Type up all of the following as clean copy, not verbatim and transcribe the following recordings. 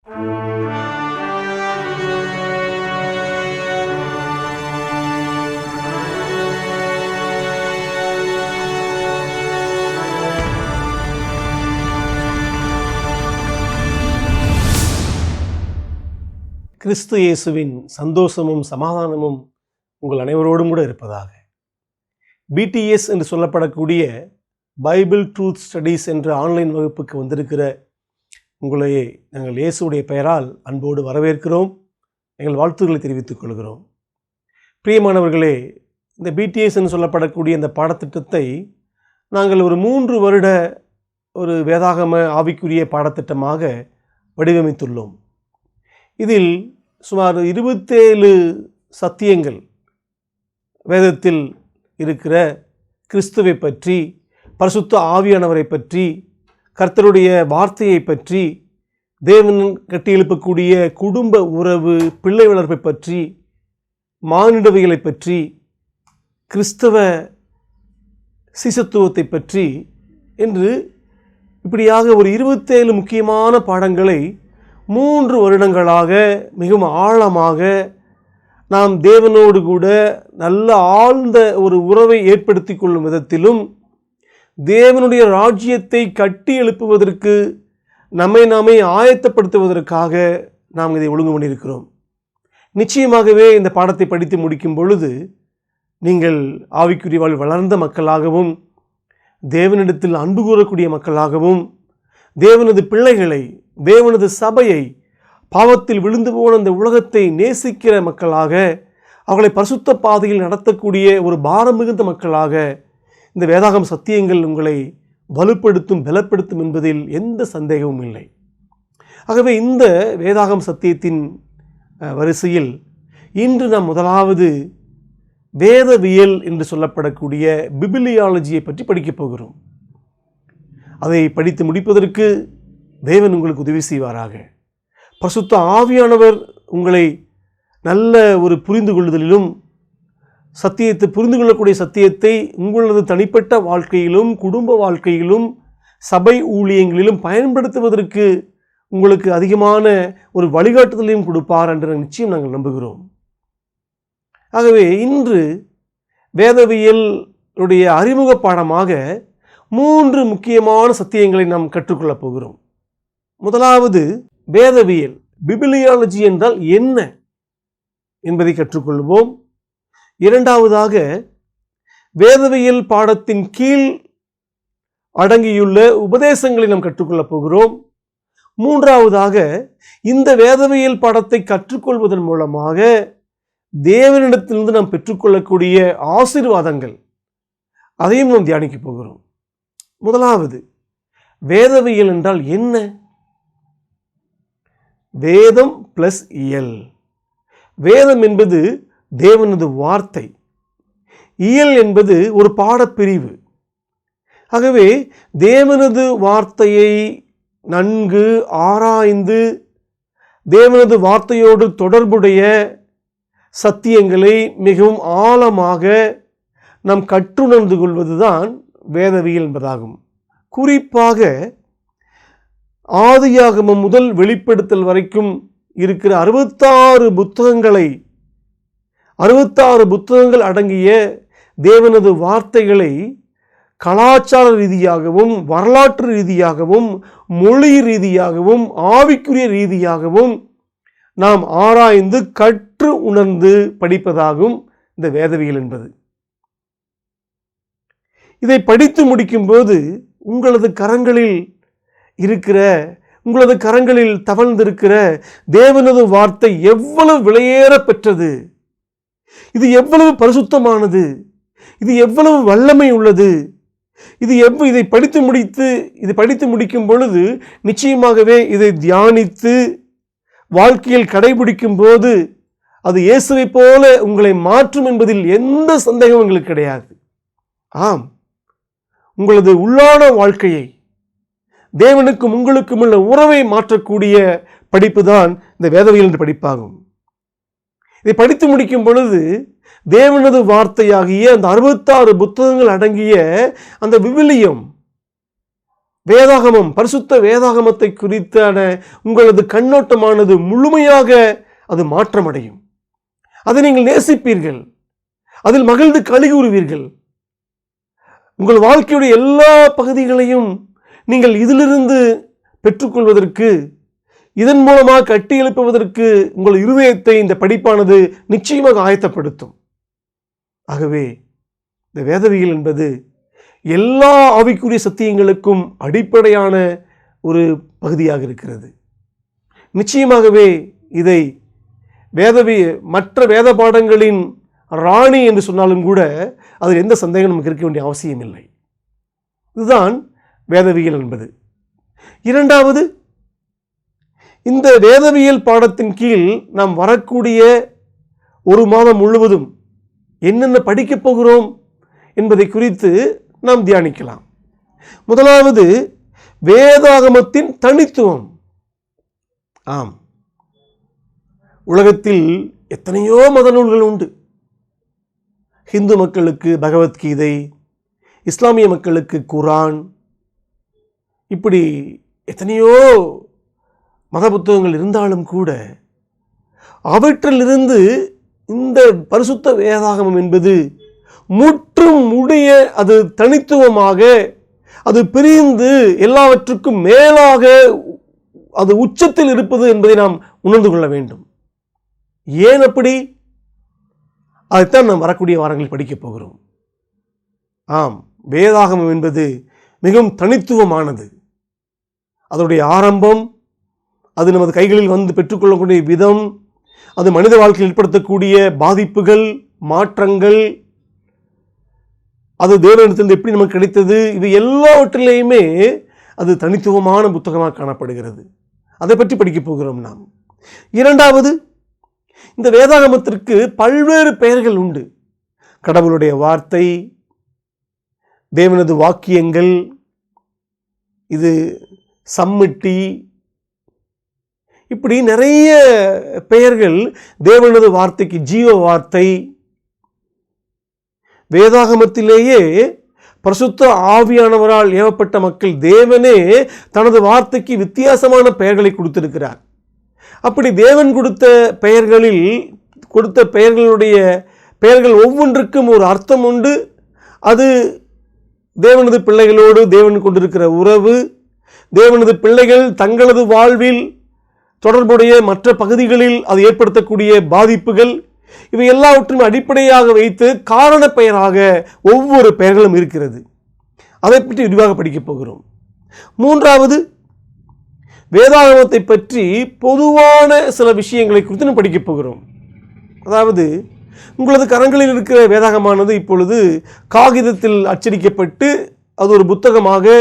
கிறிஸ்து இயேசுவின் சந்தோஷமும் சமாதானமும் உங்கள் அனைவரோடும் கூட இருப்பதாக. BTS என்று சொல்லப்படக்கூடிய பைபிள் ட்ரூத் ஸ்டடீஸ் என்ற ஆன்லைன் வகுப்புக்கு வந்திருக்கிற உங்களை நாங்கள் இயேசுடைய பெயரால் அன்போடு வரவேற்கிறோம். எங்கள் வாழ்த்துக்களை தெரிவித்துக் கொள்கிறோம். பிரியமானவர்களே, இந்த BTS என்று சொல்லப்படக்கூடிய இந்த பாடத்திட்டத்தை நாங்கள் ஒரு 3 வருட ஒரு வேதாகம ஆவிக்குரிய பாடத்திட்டமாக வடிவமைத்துள்ளோம். இதில் சுமார் 27 சத்தியங்கள் வேதத்தில் இருக்கிற கிறிஸ்துவை பற்றி, பரிசுத்த ஆவியானவரை பற்றி, கர்த்தருடைய வார்த்தையை பற்றி, தேவன் கட்டியெழுப்பக்கூடிய குடும்ப உறவு, பிள்ளை வளர்ப்பை பற்றி, மானிடவியலை பற்றி, கிறிஸ்தவ சிசத்துவத்தை பற்றி என்று இப்படியாக ஒரு 27 முக்கியமான பாடங்களை 3 வருடங்களாக மிகவும் ஆழமாக நாம் தேவனோடு கூட நல்ல ஆழ்ந்த ஒரு உறவை ஏற்படுத்தி கொள்ளும் விதத்திலும், தேவனுடைய ராஜ்யத்தை கட்டி எழுப்புவதற்கு நம்மை நாமே ஆயத்தப்படுத்துவதற்காக நாம் இதை ஒழுங்கு பண்ணியிருக்கிறோம். நிச்சயமாகவே இந்த பாடத்தை படித்து முடிக்கும் பொழுது நீங்கள் ஆவிக்குரிய வாழ்வில் வளர்ந்த மக்களாகவும், தேவனிடத்தில் அன்பு கூறக்கூடிய மக்களாகவும், தேவனது பிள்ளைகளை, தேவனது சபையை, பாவத்தில் விழுந்து போன இந்த உலகத்தை நேசிக்கிற மக்களாக, அவர்களை பரிசுத்த பாதையில் நடத்தக்கூடிய ஒரு பாரம் மிகுந்த மக்களாக இந்த வேதாகம் சத்தியங்கள் உங்களை வலுப்படுத்தும், பலப்படுத்தும் என்பதில் எந்த சந்தேகமும் இல்லை. ஆகவே இந்த வேதாகம் சத்தியத்தின் வரிசையில் இன்று நாம் முதலாவது வேதவியல் என்று சொல்லப்படக்கூடிய பிபிலியாலஜியை பற்றி படிக்கப் போகிறோம். அதை படித்து முடிப்பதற்கு தேவன் உங்களுக்கு உதவி செய்வாராக. பரிசுத்த ஆவியானவர் உங்களை நல்ல ஒரு புரிந்து கொள்ளுதலிலும், சத்தியத்தை புரிந்து கொள்ளக்கூடிய சத்தியத்தை உங்களது தனிப்பட்ட வாழ்க்கையிலும், குடும்ப வாழ்க்கையிலும், சபை ஊழியங்களிலும் பயன்படுத்துவதற்கு உங்களுக்கு அதிகமான ஒரு வழிகாட்டுதலையும் கொடுப்பார் என்ற நிச்சயம் நாங்கள் நம்புகிறோம். ஆகவே இன்று வேதவியலுடைய அறிமுக பாடமாக 3 முக்கியமான சத்தியங்களை நாம் கற்றுக்கொள்ளப் போகிறோம். முதலாவது வேதவியல், பிபிலியாலஜி என்றால் என்ன என்பதை கற்றுக்கொள்வோம். இரண்டாவதாக வேதவியல் பாடத்தின் கீழ் அடங்கியுள்ள உபதேசங்களை நாம் கற்றுக்கொள்ளப் போகிறோம். மூன்றாவதாக இந்த வேதவியல் பாடத்தை கற்றுக்கொள்வதன் மூலமாக தேவனிடத்திலிருந்து நாம் பெற்றுக்கொள்ளக்கூடிய ஆசீர்வாதங்கள், அதையும் நாம் தியானிக்கப் போகிறோம். முதலாவது வேதவியல் என்றால் என்ன? வேதம் பிளஸ் இயல். வேதம் என்பது தேவனது வார்த்தை, இயல் என்பது ஒரு பாடப்பிரிவு. ஆகவே தேவனது வார்த்தையை நன்கு ஆராய்ந்து, தேவனது வார்த்தையோடு தொடர்புடைய சத்தியங்களை மிகவும் ஆழமாக நாம் கற்றுணர்ந்து கொள்வதுதான் வேதவியல் என்பதாகும். குறிப்பாக ஆதியாகமம் முதல் வெளிப்படுத்தல் வரைக்கும் இருக்கிற 66 புத்தகங்கள் அடங்கிய தேவனது வார்த்தைகளை கலாச்சார ரீதியாகவும், வரலாற்று ரீதியாகவும், மொழி ரீதியாகவும், ஆவிக்குரிய ரீதியாகவும் நாம் ஆராய்ந்து கற்று உணர்ந்து படிப்பதாகும் இந்த வேதவியல் என்பது. இதை படித்து முடிக்கும்போது உங்களது கரங்களில் தவழ்ந்திருக்கிற தேவனது வார்த்தை எவ்வளவு விலையேற பெற்றது, இது எவ்வளவு பரிசுத்தமானது, இது எவ்வளவு வல்லமை உள்ளது, இதை படித்து முடிக்கும் பொழுது நிச்சயமாகவே இதை தியானித்து வாழ்க்கையில் கடைபிடிக்கும் போது அது இயேசுவை போல உங்களை மாற்றும் என்பதில் எந்த சந்தேகமும் எங்களுக்கு கிடையாது. ஆம், உங்களது உள்ளான வாழ்க்கையை, தேவனுக்கும் உங்களுக்கும் உள்ள உறவை மாற்றக்கூடிய படிப்பு தான் இந்த வேதவியல் என்ற படிப்பாகும். இதை படித்து முடிக்கும் பொழுது தேவனது வார்த்தையாகிய அந்த 66 புத்தகங்கள் அடங்கிய அந்த விவிலியம், வேதாகமம், பரிசுத்த வேதாகமத்தை குறித்தான உங்களது கண்ணோட்டமானது முழுமையாக அது மாற்றமடையும். அதை நீங்கள் நேசிப்பீர்கள், அதில் மகிழ்ந்து களிகூறுவீர்கள். உங்கள் வாழ்க்கையுடைய எல்லா பகுதிகளையும் நீங்கள் இதிலிருந்து பெற்றுக்கொள்வதற்கு, இதன் மூலமாக கட்டி எழுப்புவதற்கு உங்கள் இருதயத்தை இந்த படிப்பானது நிச்சயமாக ஆயத்தப்படுத்தும். ஆகவே இந்த வேதவியல் என்பது எல்லா ஆவிக்குரிய சத்தியங்களுக்கும் அடிப்படையான ஒரு பகுதியாக இருக்கிறது. நிச்சயமாகவே இதை மற்ற வேத பாடங்களின் ராணி என்று சொன்னாலும் கூட அதில் எந்த சந்தேகம் நமக்கு இருக்க வேண்டிய அவசியம் இல்லை. இதுதான் வேதவியல் என்பது. இரண்டாவது, இந்த வேதவியல் பாடத்தின் கீழ் நாம் வரக்கூடிய ஒரு மாதம் முழுவதும் என்னென்ன படிக்கப் போகிறோம் என்பதை குறித்து நாம் தியானிக்கலாம். முதலாவது, வேதாகமத்தின் தனித்துவம். ஆம், உலகத்தில் எத்தனையோ மத நூல்கள் உண்டு. ஹிந்து மக்களுக்கு பகவத்கீதை, இஸ்லாமிய மக்களுக்கு குரான், இப்படி எத்தனையோ மத புத்தகங்கள் இருந்தாலும் கூட அவற்றிலிருந்து இந்த பரிசுத்த வேதாகமம் என்பது முற்றும் முடிய அது தனித்துவமாக, அது பிரிந்து எல்லாவற்றுக்கும் மேலாக அது உச்சத்தில் இருப்பது என்பதை நாம் உணர்ந்து கொள்ள வேண்டும். ஏன் அப்படி? அதைத்தான் நாம் வரக்கூடிய வாரங்களில் படிக்கப் போகிறோம். ஆம், வேதாகமம் என்பது மிகவும் தனித்துவமானது. அதனுடைய ஆரம்பம், அது நமது கைகளில் வந்து பெற்றுக்கொள்ளக்கூடிய விதம், அது மனித வாழ்க்கையில் ஏற்படுத்தக்கூடிய பாதிப்புகள், மாற்றங்கள், அது தேவனிடத்திலிருந்து எப்படி நமக்கு கிடைத்தது, இது எல்லாவற்றிலேயுமே அது தனித்துவமான புத்தகமாக காணப்படுகிறது. அதை பற்றி படிக்கப் போகிறோம் நாம். இரண்டாவது, இந்த வேதாகமத்திற்கு பல்வேறு பெயர்கள் உண்டு. கடவுளுடைய வார்த்தை, தேவனது வாக்கியங்கள், இது சம்மிட்டி, இப்படி நிறைய பெயர்கள் தேவனது வார்த்தைக்கு. ஜீவ வார்த்தை. வேதாகமத்திலேயே பரிசுத்த ஆவியானவரால் ஏவப்பட்ட மக்கள் தேவனே தனது வார்த்தைக்கு வித்தியாசமான பெயர்களை கொடுத்திருக்கிறார். அப்படி தேவன் கொடுத்த பெயர்களுடைய பெயர்கள் ஒவ்வொன்றுக்கும் ஒரு அர்த்தம் உண்டு. அது தேவனது பிள்ளைகளோடு தேவன் கொண்டிருக்கிற உறவு, தேவனது பிள்ளைகள் தங்களது வாழ்வில் தொடர்புடைய மற்ற பகுதிகளில் அது ஏற்படுத்தக்கூடிய பாதிப்புகள், இவை எல்லாவற்றையும் அடிப்படையாக வைத்து காரண பெயராக ஒவ்வொரு பெயர்களும் இருக்கிறது. அதை பற்றி விரிவாக படிக்கப் போகிறோம். மூன்றாவது, வேதாகமத்தை பற்றி பொதுவான சில விஷயங்களை குறித்து நாம் படிக்கப் போகிறோம். அதாவது, உங்களது கரங்களில் இருக்கிற வேதாகமானது இப்பொழுது காகிதத்தில் அச்சடிக்கப்பட்டு அது ஒரு புத்தகமாக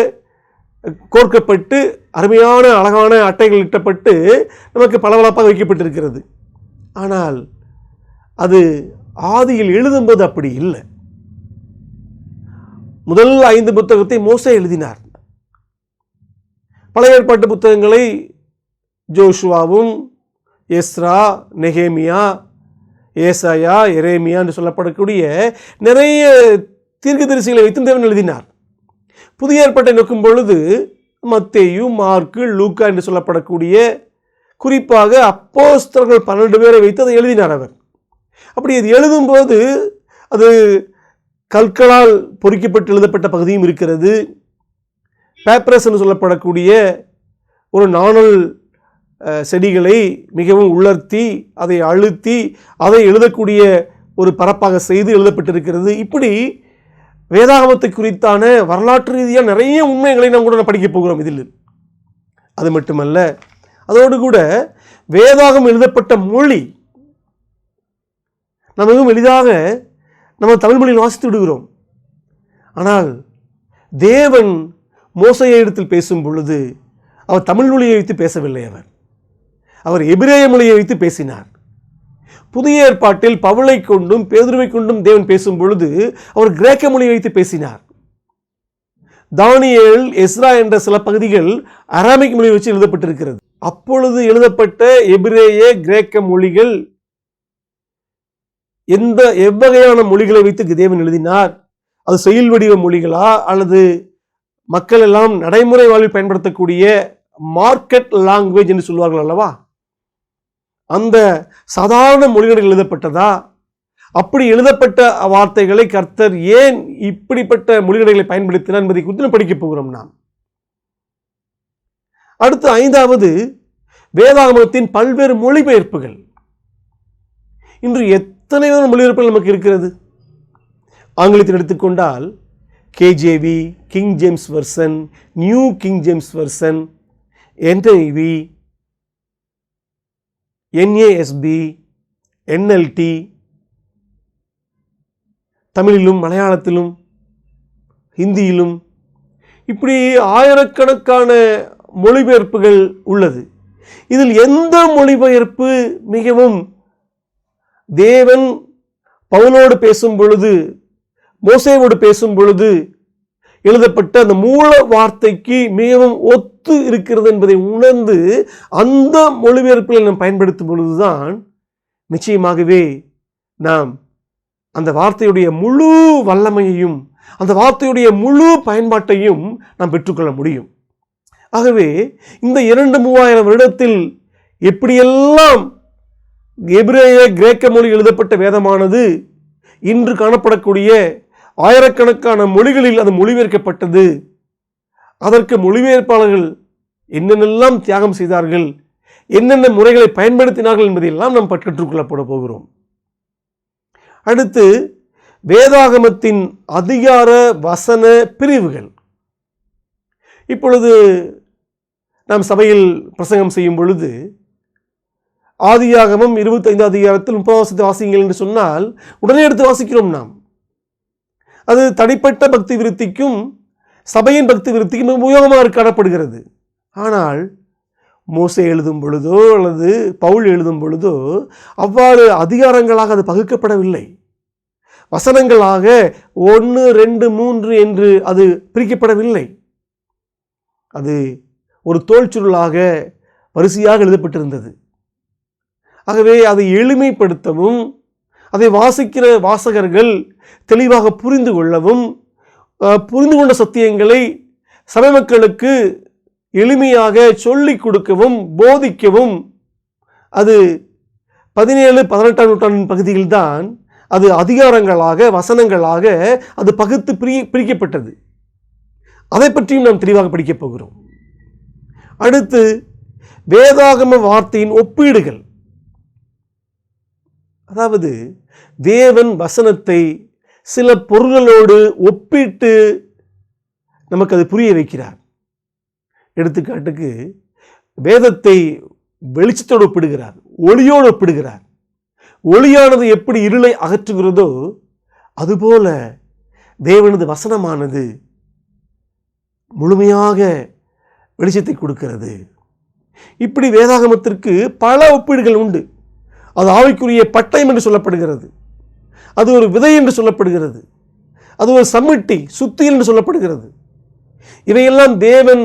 கோர்க்கப்பட்டு அருமையான அழகான அட்டைகள் இட்டப்பட்டு நமக்கு பளபளப்பாக வைக்கப்பட்டிருக்கிறது. ஆனால் அது ஆதியில் எழுதும்போது அப்படி இல்லை. முதல் 5 புத்தகத்தை மோசே எழுதினார். பழைய ஏற்பாட்டு புத்தகங்களை ஜோஷுவாவும், எஸ்ரா, நெகேமியா, ஏசாயா, எரேமியா என்று சொல்லப்படக்கூடிய நிறைய தீர்க்கதரிசிகளை வைத்து தேவன் எழுதினார். புதிய ஏற்பாட்டை நோக்கும் பொழுது மத்தேயு, மார்க்கு, லூக்கா என்று சொல்லப்படக்கூடிய குறிப்பாக அப்போஸ்தலர்கள் 12 பேரை வைத்து அதை எழுதினார் அவர். அப்படி அது எழுதும்போது அது கற்களால் பொறிக்கப்பட்டு எழுதப்பட்ட பகுதியும் இருக்கிறது. பேப்பரஸ் என்று சொல்லப்படக்கூடிய ஒரு நாணல் செடிகளை மிகவும் உலர்த்தி அதை அழுத்தி அதை எழுதக்கூடிய ஒரு பரப்பாக செய்து எழுதப்பட்டிருக்கிறது. இப்படி வேதாகமத்தை குறித்தான வரலாற்று ரீதியாக நிறைய உண்மைகளை நாம் கூட படிக்கப் போகிறோம் இதில். அது மட்டுமல்ல, அதோடு கூட வேதாகம் எழுதப்பட்ட மொழி நாம் மிகவும் எளிதாக நம்ம தமிழ் மொழியில் வாசித்து விடுகிறோம். ஆனால் தேவன் மோசேயை இடத்தில் பேசும் பொழுது அவர் தமிழ் மொழியை வைத்து பேசவில்லை. அவர் எபிரேய மொழியை வைத்து பேசினார். புதிய ஏற்பாட்டில் பவுலை கொண்டும் பேதுருவை கொண்டும் தேவன் பேசும் பொழுது அவர் கிரேக்க மொழியை வைத்து பேசினார். தானியேல், எஸ்ரா என்ற சில பகுதிகள் அராமிக் மொழியை வச்சு எழுதப்பட்டிருக்கிறது. அப்பொழுது எழுதப்பட்ட எபிரேய, கிரேக்க மொழிகள் எவ்வகையான மொழிகளை வைத்து தேவன் எழுதினார்? அது செயல் வடிவ மொழிகளா அல்லது மக்கள் எல்லாம் நடைமுறை வாழ்வில் பயன்படுத்தக்கூடிய மார்க்கெட் லாங்குவேஜ் என்று சொல்வார்கள் அல்லவா, அந்த சாதாரண மொழிகளில் எழுதப்பட்டதா? அப்படி எழுதப்பட்ட வார்த்தைகளை கர்த்தர் ஏன் இப்படிப்பட்ட மொழிகளை பயன்படுத்தினார் என்பதை குறித்து படிக்கப் போகிறோம். நாம் அடுத்து 5வது வேதாகமத்தின் பல்வேறு மொழிபெயர்ப்புகள். இன்று எத்தனை மொழிபெயர்ப்புகள் நமக்கு இருக்கிறது. ஆங்கிலத்தில் எடுத்துக்கொண்டால் KJV, king James version, new king James version, NIV, NASB, NLT, தமிழிலும் மலையாளத்திலும் ஹிந்தியிலும் இப்படி ஆயிரக்கணக்கான மொழிபெயர்ப்புகள் உள்ளது. இதில் எந்த மொழிபெயர்ப்பு மிகவும் தேவன் பவுலோடு பேசும் பொழுது, மோசேவோடு பேசும் பொழுது எழுதப்பட்ட அந்த மூல வார்த்தைக்கு மிகவும் ஒத்து இருக்கிறது என்பதை உணர்ந்து அந்த மொழிபெயர்ப்புகளை நாம் பயன்படுத்தும் பொழுதுதான் நிச்சயமாகவே நாம் அந்த வார்த்தையுடைய முழு வல்லமையையும் அந்த வார்த்தையுடைய முழு பயன்பாட்டையும் நாம் பெற்றுக்கொள்ள முடியும். ஆகவே இந்த 2,000-3,000 வருடத்தில் எப்படியெல்லாம் எபிரேய கிரேக்க மொழி எழுதப்பட்ட வேதமானது இன்று காணப்படக்கூடிய ஆயிரக்கணக்கான மொழிகளில் அது மொழிபெயர்க்கப்பட்டது, அதற்கு மொழிபெயர்ப்பாளர்கள் என்னென்னெல்லாம் தியாகம் செய்தார்கள், என்னென்ன முறைகளை பயன்படுத்தினார்கள் என்பதையெல்லாம் நாம் கற்றுக்கொள்ளப்பட போகிறோம். அடுத்து வேதாகமத்தின் அதிகார வசன பிரிவுகள். இப்பொழுது நாம் சபையில் பிரசங்கம் செய்யும் பொழுது ஆதியாகமம் 25 அதிகாரத்தில் 30 வாசிங்கள் என்று சொன்னால் உடனே எடுத்து வாசிக்கிறோம். நாம் அது தனிப்பட்ட பக்தி விருத்திக்கும் சபையின் பக்தி விருத்திக்கும் உபயோகமாக காணப்படுகிறது. ஆனால் மோசே எழுதும் பொழுதோ அல்லது பவுல் எழுதும் பொழுதோ அவ்வாறு அதிகாரங்களாக அது பகுக்கப்படவில்லை. வசனங்களாக 1, 2, 3 என்று அது பிரிக்கப்படவில்லை. அது ஒரு தோல் சுருளாக வரிசையாக எழுதப்பட்டிருந்தது. ஆகவே அதை எளிமைப்படுத்தவும் அதை வாசிக்கிற வாசகர்கள் தெளிவாக புரிந்து கொள்ளவும், புரிந்து கொண்ட சத்தியங்களை சபை மக்களுக்கு எளிமையாக சொல்லிக் கொடுக்கவும் போதிக்கவும் அது 17-18ஆம் நூற்றாண்டின் பகுதியில்தான் அது அதிகாரங்களாக வசனங்களாக அது பகுத்து பிரிக்கப்பட்டது. அதை பற்றியும் நாம் தெளிவாக படிக்கப் போகிறோம். அடுத்து வேதாகம வார்த்தையின் ஒப்பீடுகள். அதாவது தேவன் வசனத்தை சில பொருள்களோடு ஒப்பிட்டு நமக்கு அது புரிய வைக்கிறார். எடுத்துக்காட்டுக்கு வேதத்தை வெளிச்சத்தோடு ஒப்பிடுகிறார், ஒளியோடு ஒப்பிடுகிறார். ஒளியானது எப்படி இருளை அகற்றுகிறதோ அதுபோல தேவனது வசனமானது முழுமையாக வெளிச்சத்தை கொடுக்கிறது. இப்படி வேதாகமத்திற்கு பல ஒப்பீடுகள் உண்டு. அது ஆவிக்குரிய பட்டயம் என்று சொல்லப்படுகிறது, அது ஒரு விதை என்று சொல்லப்படுகிறது, அது ஒரு சம்மிட்டி சுத்தியல் என்று சொல்லப்படுகிறது. இவையெல்லாம் தேவன்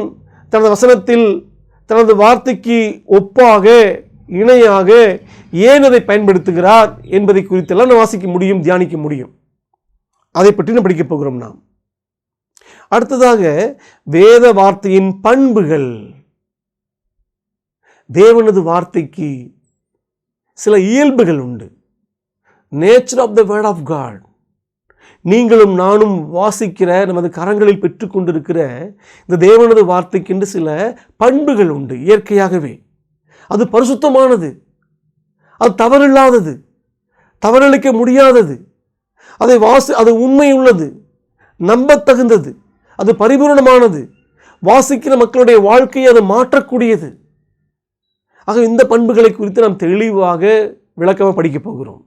தனது வசனத்தில் தனது வார்த்தைக்கு ஒப்பாக இணையாக ஏன் அதை பயன்படுத்துகிறார் என்பதை குறித்தெல்லாம் நாம் வாசிக்க முடியும், தியானிக்க முடியும். அதை பற்றி நாம் படிக்கப் போகிறோம். நாம் அடுத்ததாக வேத வார்த்தையின் பண்புகள். தேவனது வார்த்தைக்கு சில இயல்புகள் உண்டு. Nature of the word of God. நீங்களும் நானும் வாசிக்கிற நமது கரங்களில் பெற்றுக்கொண்டிருக்கிற இந்த தேவனது வார்த்தைக்கென்று சில பண்புகள் உண்டு. இயற்கையாகவே அது பரிசுத்தமானது, அது தவறில்லாதது, தவறளிக்க முடியாதது, அது உண்மை உள்ளது, நம்பத்தகுந்தது, அது பரிபூர்ணமானது, வாசிக்கிற மக்களுடைய வாழ்க்கையை அது மாற்றக்கூடியது. ஆக இந்த பண்புகளை குறித்து நாம் தெளிவாக விளக்கமாக படிக்கப் போகிறோம்.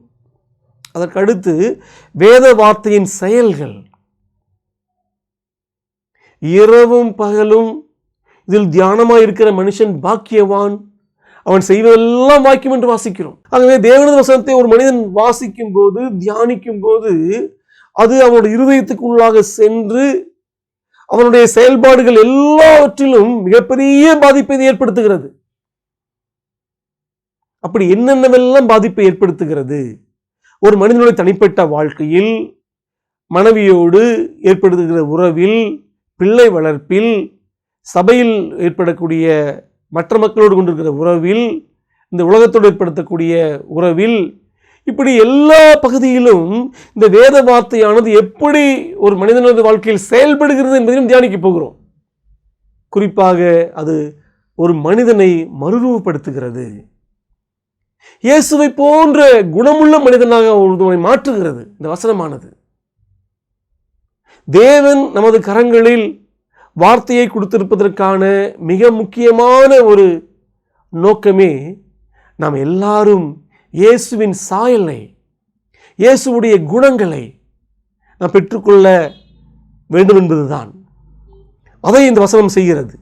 அதற்கு அடுத்து வேத வார்த்தையின் செயல்கள். இரவும் பகலும் இதில் தியானமாக இருக்கிற மனுஷன் பாக்கியவான், அவன் செய்வதெல்லாம் வாக்கியம் என்று வாசிக்கிறோம். ஆகவே தேவனது வசனத்தை ஒரு மனிதன் வாசிக்கும் போது தியானிக்கும் போது அது அவனுடைய இருதயத்துக்குள்ளாக சென்று அவனுடைய செயல்பாடுகள் எல்லாவற்றிலும் மிகப்பெரிய பாதிப்பை ஏற்படுத்துகிறது. அப்படி என்னென்னவெல்லாம் பாதிப்பை ஏற்படுத்துகிறது? ஒரு மனிதனுடைய தனிப்பட்ட வாழ்க்கையில், மனைவியோடு ஏற்படுத்துகிற உறவில், பிள்ளை வளர்ப்பில், சபையில் ஏற்படக்கூடிய மற்ற மக்களோடு கொண்டிருக்கிற உறவில், இந்த உலகத்தோடு ஏற்படுத்தக்கூடிய உறவில், இப்படி எல்லா பகுதியிலும் இந்த வேத வார்த்தையானது எப்படி ஒரு மனிதனது வாழ்க்கையில் செயல்படுகிறது என்பதையும் தியானிக்க போகிறோம். குறிப்பாக அது ஒரு மனிதனை மறுரூபப்படுத்துகிறது. இயேசுவை போன்ற குணமுள்ள மனிதனாக ஒருவனை மாற்றுகிறது இந்த வசனமானது. தேவன் நமது கரங்களில் வார்த்தையை கொடுத்திருப்பதற்கான மிக முக்கியமான ஒரு நோக்கமே நாம் எல்லாரும் இயேசுவின் சாயலை, இயேசுவுடைய குணங்களை நாம் பெற்றுக்கொள்ள வேண்டும் என்பதுதான். அதை இந்த வசனம் செய்கிறது.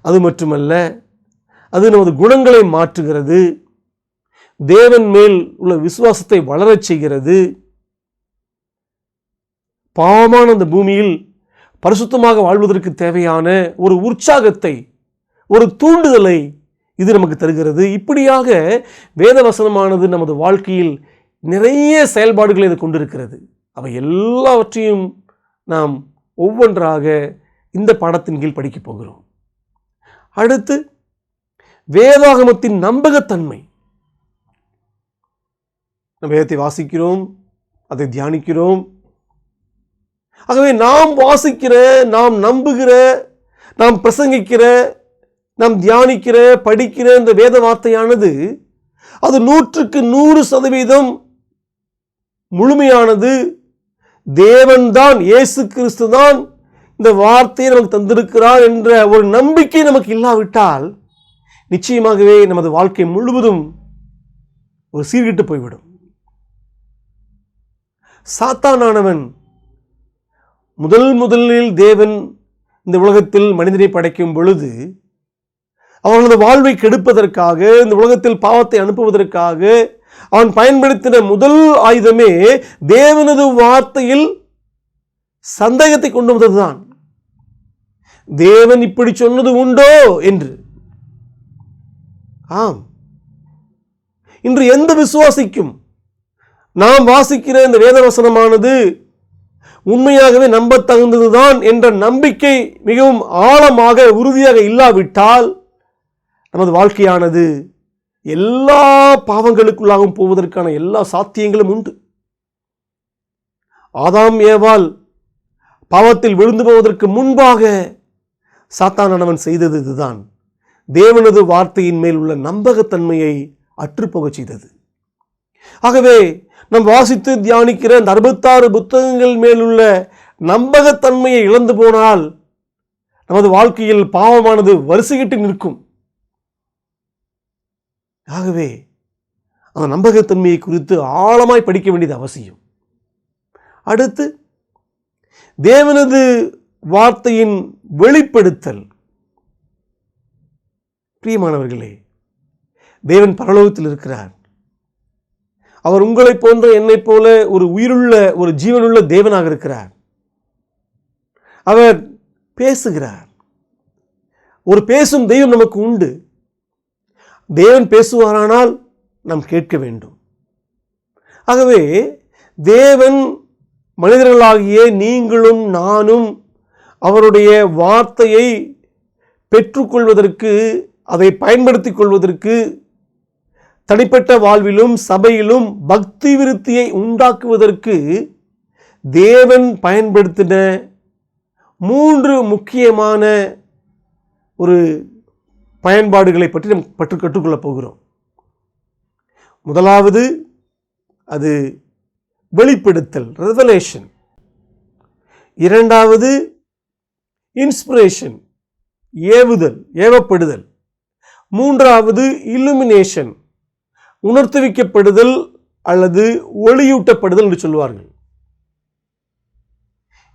அது மட்டுமல்ல, அது நமது குணங்களை மாற்றுகிறது, தேவன் மேல் உள்ள விசுவாசத்தை வளரச் செய்கிறது. பாவமான அந்த பூமியில் பரிசுத்தமாக வாழ்வதற்கு தேவையான ஒரு உற்சாகத்தை, ஒரு தூண்டுதலை இது நமக்கு தருகிறது. இப்படியாக வேத வசனமானது நமது வாழ்க்கையில் நிறைய செயல்பாடுகளை இது கொண்டிருக்கிறது. அவை எல்லாவற்றையும் நாம் ஒவ்வொன்றாக இந்த பாடத்தின் கீழ் படிக்கப் போகிறோம். அடுத்து, வேதாகமத்தின் நம்பகத்தன்மை. நம்ம வேதத்தை வாசிக்கிறோம், அதை தியானிக்கிறோம். ஆகவே நாம் வாசிக்கிற, நாம் நம்புகிற, நாம் பிரசங்கிக்கிற, நாம் தியானிக்கிற, படிக்கிற இந்த வேத வார்த்தையானது அது 100% முழுமையானது. தேவன்தான், இயேசு கிறிஸ்து தான் இந்த வார்த்தையை நமக்கு தந்திருக்கிறார் என்ற ஒரு நம்பிக்கை நமக்கு இல்லாவிட்டால் நிச்சயமாகவே நமது வாழ்க்கை முழுவதும் ஒரு சீர்கிட்டு போய்விடும். சாத்தானானவன் முதலில் தேவன் இந்த உலகத்தில் மனிதனை படைக்கும் பொழுது அவனது வாழ்வை கெடுப்பதற்காக, இந்த உலகத்தில் பாவத்தை அனுப்புவதற்காக அவன் பயன்படுத்தின முதல் ஆயுதமே தேவனது வார்த்தையில் சந்தேகத்தை கொண்டு வந்ததுதான். தேவன் இப்படி சொன்னது உண்டோ என்று. ஆம், இன்று எந்த விசுவாசிக்கும் நாம் வாசிக்கிற இந்த வேதவசனமானது உண்மையாகவே நம்ப தகுந்ததுதான் என்ற நம்பிக்கை மிகவும் ஆழமாக, உறுதியாக இல்லாவிட்டால் நமது வாழ்க்கையானது எல்லா பாவங்களுக்குள்ளாகவும் போவதற்கான எல்லா சாத்தியங்களும் உண்டு. ஆதாம் ஏவாள் பாவத்தில் விழுந்து போவதற்கு முன்பாக சாத்தானானவன் செய்தது இதுதான். தேவனது வார்த்தையின் மேல் உள்ள நம்பகத்தன்மையை அற்றுப்போகச் செய்தது. ஆகவே நாம் வாசித்து தியானிக்கிற இந்த 66 புத்தகங்கள் மேலுள்ள நம்பகத்தன்மையை இழந்து போனால் நமது வாழ்க்கையில் பாவமானது வரிசையிட்டு நிற்கும். ஆகவே அந்த நம்பகத்தன்மையை குறித்து ஆழமாய் படிக்க வேண்டியது அவசியம். அடுத்து, தேவனது வார்த்தையின் வெளிப்படுத்தல். பிரியமானவர்களே, தேவன் பரலோகத்தில் இருக்கிறார். அவர் உங்களை போன்ற, என்னை போல ஒரு உயிருள்ள, ஒரு ஜீவனுள்ள தேவனாக இருக்கிறார். அவர் பேசுகிறார். ஒரு பேசும் தெய்வம் நமக்கு உண்டு. தேவன் பேசுவாரானால் நாம் கேட்க வேண்டும். ஆகவே தேவன் மனிதர்களாகிய நீங்களும் நானும் அவருடைய வார்த்தையை பெற்றுக்கொள்வதற்கு, அதை பயன்படுத்திக் கொள்வதற்கு, தனிப்பட்ட வாழ்விலும் சபையிலும் பக்தி விருத்தியை உண்டாக்குவதற்கு தேவன் பயன்படுத்தின 3 முக்கியமான ஒரு பயன்பாடுகளை பற்றி நாம் கற்றுக்கொள்ளப் போகிறோம். முதலாவது, அது வெளிப்படுத்தல், ரெவலேஷன். இரண்டாவது, இன்ஸ்பிரேஷன், ஏவுதல், ஏவப்படுதல். மூன்றாவது, இல்லுமினேஷன், உணர்த்துவிக்கப்படுதல் அல்லது ஒளியூட்டப்படுதல் என்று சொல்வார்கள்.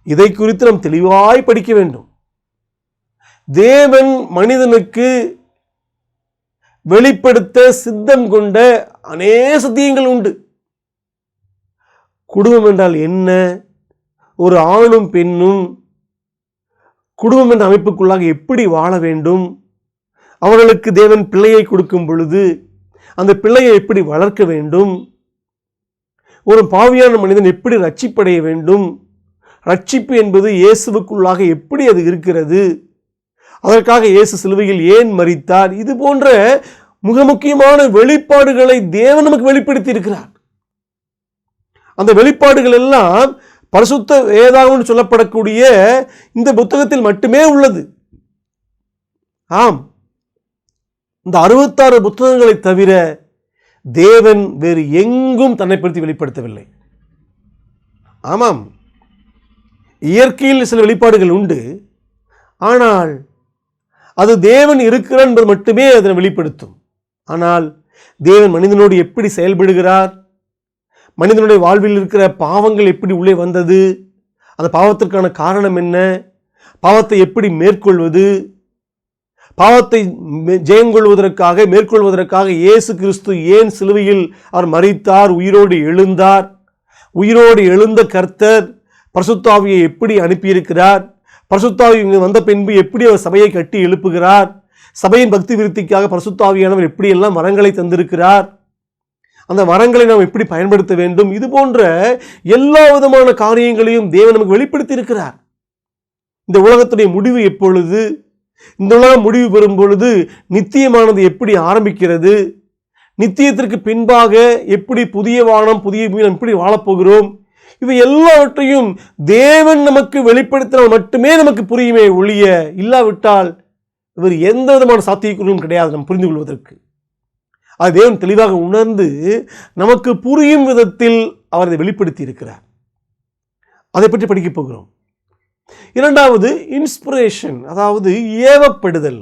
இதை குறித்து நாம் தெளிவாய் படிக்க வேண்டும். தேவன் மனிதனுக்கு வெளிப்படுத்த சித்தம் கொண்ட அநேக சத்தியங்கள் உண்டு. குடும்பம் என்றால் என்ன, ஒரு ஆணும் பெண்ணும் குடும்பம் என்ற அமைப்புக்குள்ளாக எப்படி வாழ வேண்டும், அவர்களுக்கு தேவன் பிள்ளையை கொடுக்கும் பொழுது அந்த பிள்ளையை எப்படி வளர்க்க வேண்டும், ஒரு பாவியான மனிதன் எப்படி ரட்சிப்படைய வேண்டும், ரட்சிப்பு என்பது இயேசுவுக்குள்ளாக எப்படி அது இருக்கிறது, அதற்காக இயேசு சிலுவையில் ஏன் மரித்தார், இது போன்ற மிக முக்கியமான வெளிப்பாடுகளை தேவன் நமக்கு வெளிப்படுத்தி இருக்கிறார். அந்த வெளிப்பாடுகள் எல்லாம் பரிசுத்த வேதாகமம் சொல்லப்படக்கூடிய இந்த புத்தகத்தில் மட்டுமே உள்ளது. ஆம், இந்த 66 புத்தகங்களை தவிர தேவன் வேறு எங்கும் தன்னை பற்றி வெளிப்படுத்தவில்லை. ஆமாம், இயற்கையில் சில வெளிப்பாடுகள் உண்டு, ஆனால் அது தேவன் இருக்கிறார் என்பது மட்டுமே அதனை வெளிப்படுத்தும். ஆனால் தேவன் மனிதனோடு எப்படி செயல்படுகிறார், மனிதனுடைய வாழ்வில் இருக்கிற பாவங்கள் எப்படி உள்ளே வந்தது, அந்த பாவத்திற்கான காரணம் என்ன, பாவத்தை எப்படி மேற்கொள்வது, பாவத்தை ஜெயங்கொள்வதற்காக மேற்கொள்வதற்காக இயேசு கிறிஸ்து ஏன் சிலுவையில் அவர் மரித்தார், உயிரோடு எழுந்தார், உயிரோடு எழுந்த கர்த்தர் பரிசுத்த ஆவியை எப்படி அனுப்பியிருக்கிறார், பரிசுத்த ஆவி வந்த பின்பு எப்படி அவர் சபையை கட்டி எழுப்புகிறார், சபையின் பக்தி விருத்திக்காக பரிசுத்த ஆவியானவர் எப்படி எல்லாம் வரங்களை தந்திருக்கிறார், அந்த வரங்களை நாம் எப்படி பயன்படுத்த வேண்டும், இது போன்ற எல்லா விதமான காரியங்களையும் தேவன் நமக்கு வெளிப்படுத்தி இருக்கிறார். இந்த உலகத்துடைய முடிவு எப்பொழுது, இந்த உலகம் முடிவு பெறும் பொழுது நித்தியமானது எப்படி ஆரம்பிக்கிறது, நித்தியத்திற்கு பின்பாக எப்படி புதிய வானம் புதிய பூமி எப்படி வாழப்போகிறோம், இவை எல்லாவற்றையும் தேவன் நமக்கு வெளிப்படுத்தினால் மட்டுமே நமக்கு புரியுமே ஒழிய, இல்லாவிட்டால் இவர் எந்த விதமான சாத்தியக்கூறும் கிடையாது நாம் புரிந்து கொள்வதற்கு. அது தேவன் தெளிவாக உணர்ந்து நமக்கு புரியும் விதத்தில் அவர் அதை வெளிப்படுத்தி இருக்கிறார். அதை பற்றி படிக்கப் போகிறோம். இரண்டாவது, இன்ஸ்பிரேஷன், அதாவது ஏவப்படுதல்.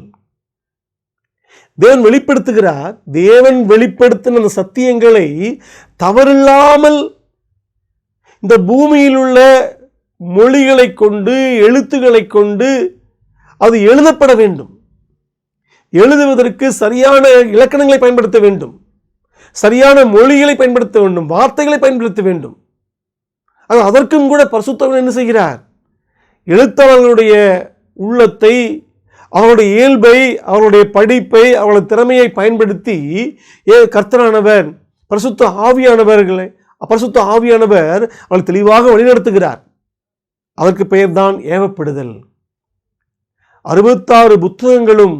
தேவன் வெளிப்படுத்துகிறார். தேவன் வெளிப்படுத்தின அந்த சத்தியங்களை தவறில்லாமல் இந்த பூமியில் உள்ள மொழிகளை கொண்டு எழுத்துக்களை கொண்டு அது எழுதப்பட வேண்டும். எழுதுவதற்கு சரியான இலக்கணங்களை பயன்படுத்த வேண்டும், சரியான மொழிகளை பயன்படுத்த வேண்டும், வார்த்தைகளை பயன்படுத்த வேண்டும். அதற்கும் கூட பரிசுத்தவர் என்ன செய்கிறார், எழுத்தாளர்களுடைய உள்ளத்தை, அவருடைய இயல்பை, அவருடைய படிப்பை, அவருடைய திறமையை பயன்படுத்தி கர்த்தரானவர் பரிசுத்த ஆவியானவர் அவள் தெளிவாக வழிநடத்துகிறார். அதற்கு பெயர்தான் ஏவப்படுதல். 66 புத்தகங்களும்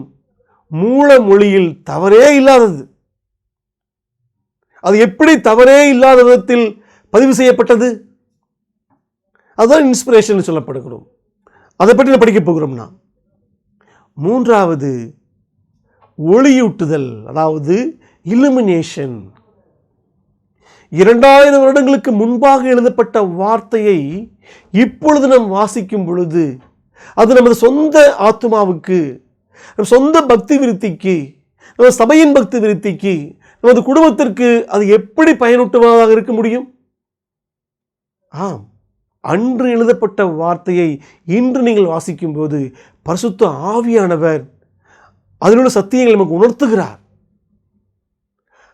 மூல மொழியில் தவறே இல்லாதது. அது எப்படி தவறே இல்லாத விதத்தில் பதிவு செய்யப்பட்டது, அதுதான் இன்ஸ்பிரேஷன் சொல்லப்படுகிறோம். அதை பற்றி படிக்க போகிறோம். நாம் மூன்றாவது, ஒளியூட்டுதல், அதாவது இல்லுமினேஷன். 2000 வருடங்களுக்கு முன்பாக எழுதப்பட்ட வார்த்தையை இப்பொழுது நாம் வாசிக்கும் பொழுது அது நமது சொந்த ஆத்மாவுக்கு, நம் சொந்த பக்தி விருத்திக்கு, நமது சபையின் பக்தி விருத்திக்கு, நமது குடும்பத்திற்கு அது எப்படி பயனுட்டுவதாக இருக்க முடியும்? ஆம், அன்று எழுதப்பட்ட வார்த்தையை இன்று நீங்கள் வாசிக்கும் போது பரிசுத்த ஆவியானவர் அதிலுள்ள சத்தியங்களை நமக்கு உணர்த்துகிறார்.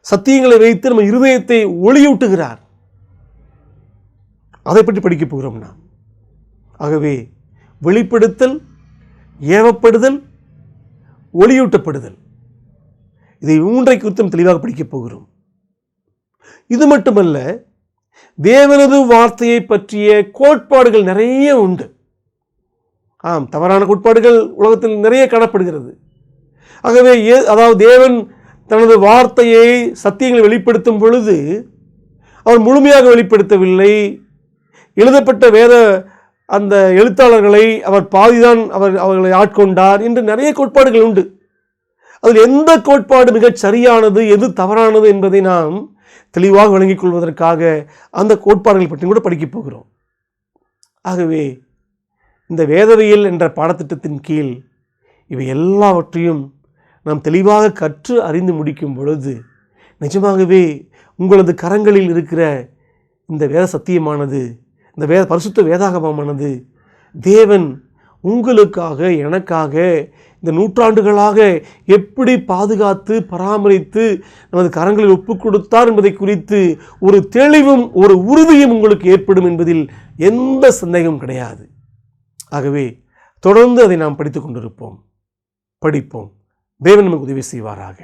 சத்தியங்களை வைத்து நம்ம இருதயத்தை ஒளியூட்டுகிறார். அதை பற்றி படிக்கப் போகிறோம் நாம். ஆகவே வெளிப்படுத்தல், ஏவப்படுதல், ஒளியூட்டப்படுதல், இதை மூன்றை குறித்தும் தெளிவாக படிக்கப் போகிறோம். இது மட்டுமல்ல, தேவனது வார்த்தையை பற்றிய கோட்பாடுகள் நிறைய உண்டு. ஆம், தவறான கோட்பாடுகள் உலகத்தில் நிறைய காணப்படுகிறது. ஆகவே அதாவது தேவன் தனது வார்த்தையை சத்தியங்களை வெளிப்படுத்தும் பொழுது அவர் முழுமையாக வெளிப்படுத்தவில்லை. எழுதப்பட்ட வேத அந்த எழுத்தாளர்களை அவர் பாதிதான் அவர்களை ஆட்கொண்டார் என்று நிறைய கோட்பாடுகள் உண்டு. அதில் எந்த கோட்பாடு மிகச் சரியானது, எது தவறானது என்பதை நாம் தெளிவாக விளங்கிக் கொள்வதற்காக அந்த கோட்பாடுகள் பற்றி கூட படிக்கப் போகிறோம். ஆகவே இந்த வேதவியல் என்ற பாடத்திட்டத்தின் கீழ் இவை எல்லாவற்றையும் நாம் தெளிவாக கற்று அறிந்து முடிக்கும் பொழுது நிஜமாகவே உங்களது கரங்களில் இருக்கிற இந்த வேத சத்தியமானது, இந்த பரிசுத்த வேதாகமமானது தேவன் உங்களுக்காக, எனக்காக இந்த நூற்றாண்டுகளாக எப்படி பாதுகாத்து பராமரித்து நமது கரங்களில் ஒப்புக் கொடுத்தார் என்பதை குறித்து ஒரு தெளிவும் ஒரு உறுதியும் உங்களுக்கு ஏற்படும் என்பதில் எந்த சந்தேகமும் கிடையாது. ஆகவே தொடர்ந்து அதை நாம் படித்துக் கொண்டிருப்போம், படிப்போம். தேவன் நமக்கு உதவி செய்வாராக.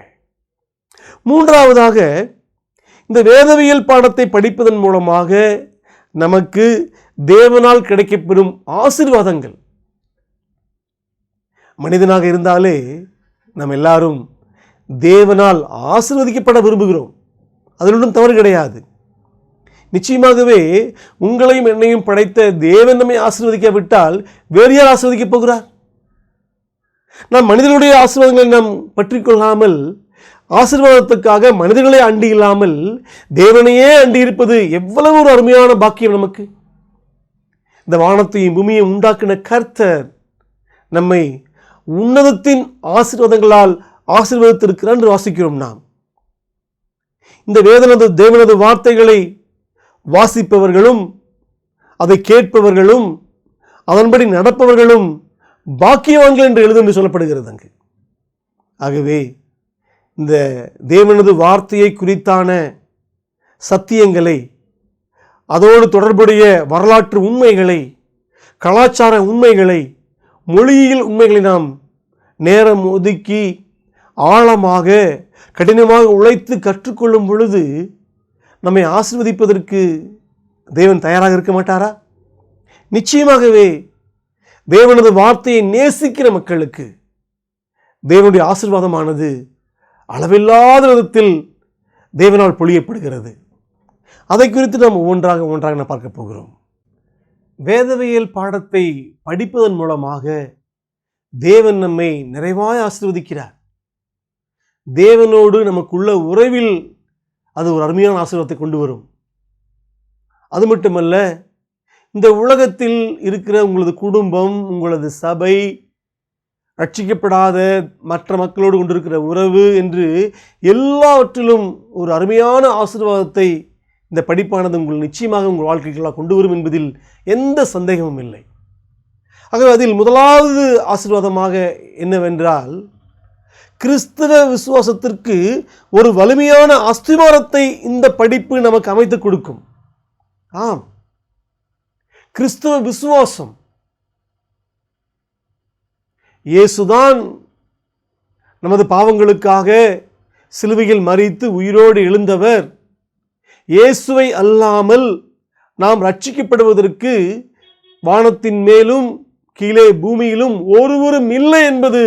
மூன்றாவதாக, இந்த வேதவியல் பாடத்தை படிப்பதன் மூலமாக நமக்கு தேவனால் கிடைக்கப்பெறும் ஆசீர்வாதங்கள். மனிதனாக இருந்தாலே நாம் எல்லாரும் தேவனால் ஆசீர்வதிக்கப்பட விரும்புகிறோம். அதில் ஒன்றும் தவறு கிடையாது. நிச்சயமாகவே உங்களையும் என்னையும் படைத்த தேவன் நம்மை ஆசீர்வதிக்காவிட்டால் வேறு யார் ஆசீர்வதிக்கப் போகிறார்? நாம் மனிதனுடைய ஆசீர்வாதங்களை நாம் பற்றி கொள்ளாமல், ஆசீர்வாதத்துக்காக மனிதர்களே அண்டி இல்லாமல் தேவனையே அண்டி இருப்பது எவ்வளவு ஒரு அருமையான பாக்கியம் நமக்கு. இந்த வானத்தையும் பூமியையும் உண்டாக்கின கர்த்தர் நம்மை உன்னதத்தின் ஆசீர்வாதங்களால் ஆசீர்வதித்திருக்கிறார் என்று வாசிக்கிறோம். நாம் இந்த தேவனது வார்த்தைகளை வாசிப்பவர்களும் அதை கேட்பவர்களும் அதன்படி நடப்பவர்களும் பாக்கியவான்கள் என்று எழுது என்று சொல்லப்படுகிறது அங்கு. ஆகவே இந்த தேவனது வார்த்தையை குறித்தான சத்தியங்களை, அதோடு தொடர்புடைய வரலாற்று உண்மைகளை, கலாச்சார உண்மைகளை, மொழியியல் உண்மைகளை நாம் நேரம் ஒதுக்கி ஆழமாக கடினமாக உழைத்து கற்றுக்கொள்ளும் பொழுது நம்மை ஆசீர்வதிப்பதற்கு தேவன் தயாராக இருக்க மாட்டாரா? நிச்சயமாகவே தேவனது வார்த்தையை நேசிக்கிற மக்களுக்கு தேவனுடைய ஆசீர்வாதமானது அளவில்லாத விதத்தில் தேவனால் பொழியப்படுகிறது. அதை குறித்து நாம் ஒவ்வொன்றாக நாம் பார்க்க போகிறோம். வேதவியல் பாடத்தை படிப்பதன் மூலமாக தேவன் நம்மை நிறைவாய் ஆசீர்வதிக்கிறார். தேவனோடு நமக்குள்ள உறவில் அது ஒரு அருமையான ஆசீர்வாதத்தை கொண்டு வரும். அது மட்டுமல்ல, இந்த உலகத்தில் இருக்கிற உங்களது குடும்பம், உங்களது சபை, ரட்சிக்கப்படாத மற்ற மக்களோடு கொண்டிருக்கிற உறவு என்று எல்லாவற்றிலும் ஒரு அருமையான ஆசீர்வாதத்தை இந்த படிப்பானது உங்கள் நிச்சயமாக உங்கள் வாழ்க்கைகளாக கொண்டு வரும் என்பதில் எந்த சந்தேகமும் இல்லை. ஆகவே அதில் முதலாவது ஆசீர்வாதமாக என்னவென்றால், கிறிஸ்தவ விசுவாசத்திற்கு ஒரு வலிமையான அஸ்திவாரத்தை இந்த படிப்பு நமக்கு அமைத்து கொடுக்கும். ஆம், கிறிஸ்தவ விசுவாசம், இயேசுதான் நமது பாவங்களுக்காக சிலுவையில் மரித்து உயிரோடு எழுந்தவர். இயேசுவை அல்லாமல் நாம் ரட்சிக்கப்படுவதற்கு வானத்தின் மேலும் கீழே பூமியிலும் ஒருவரும் இல்லை என்பது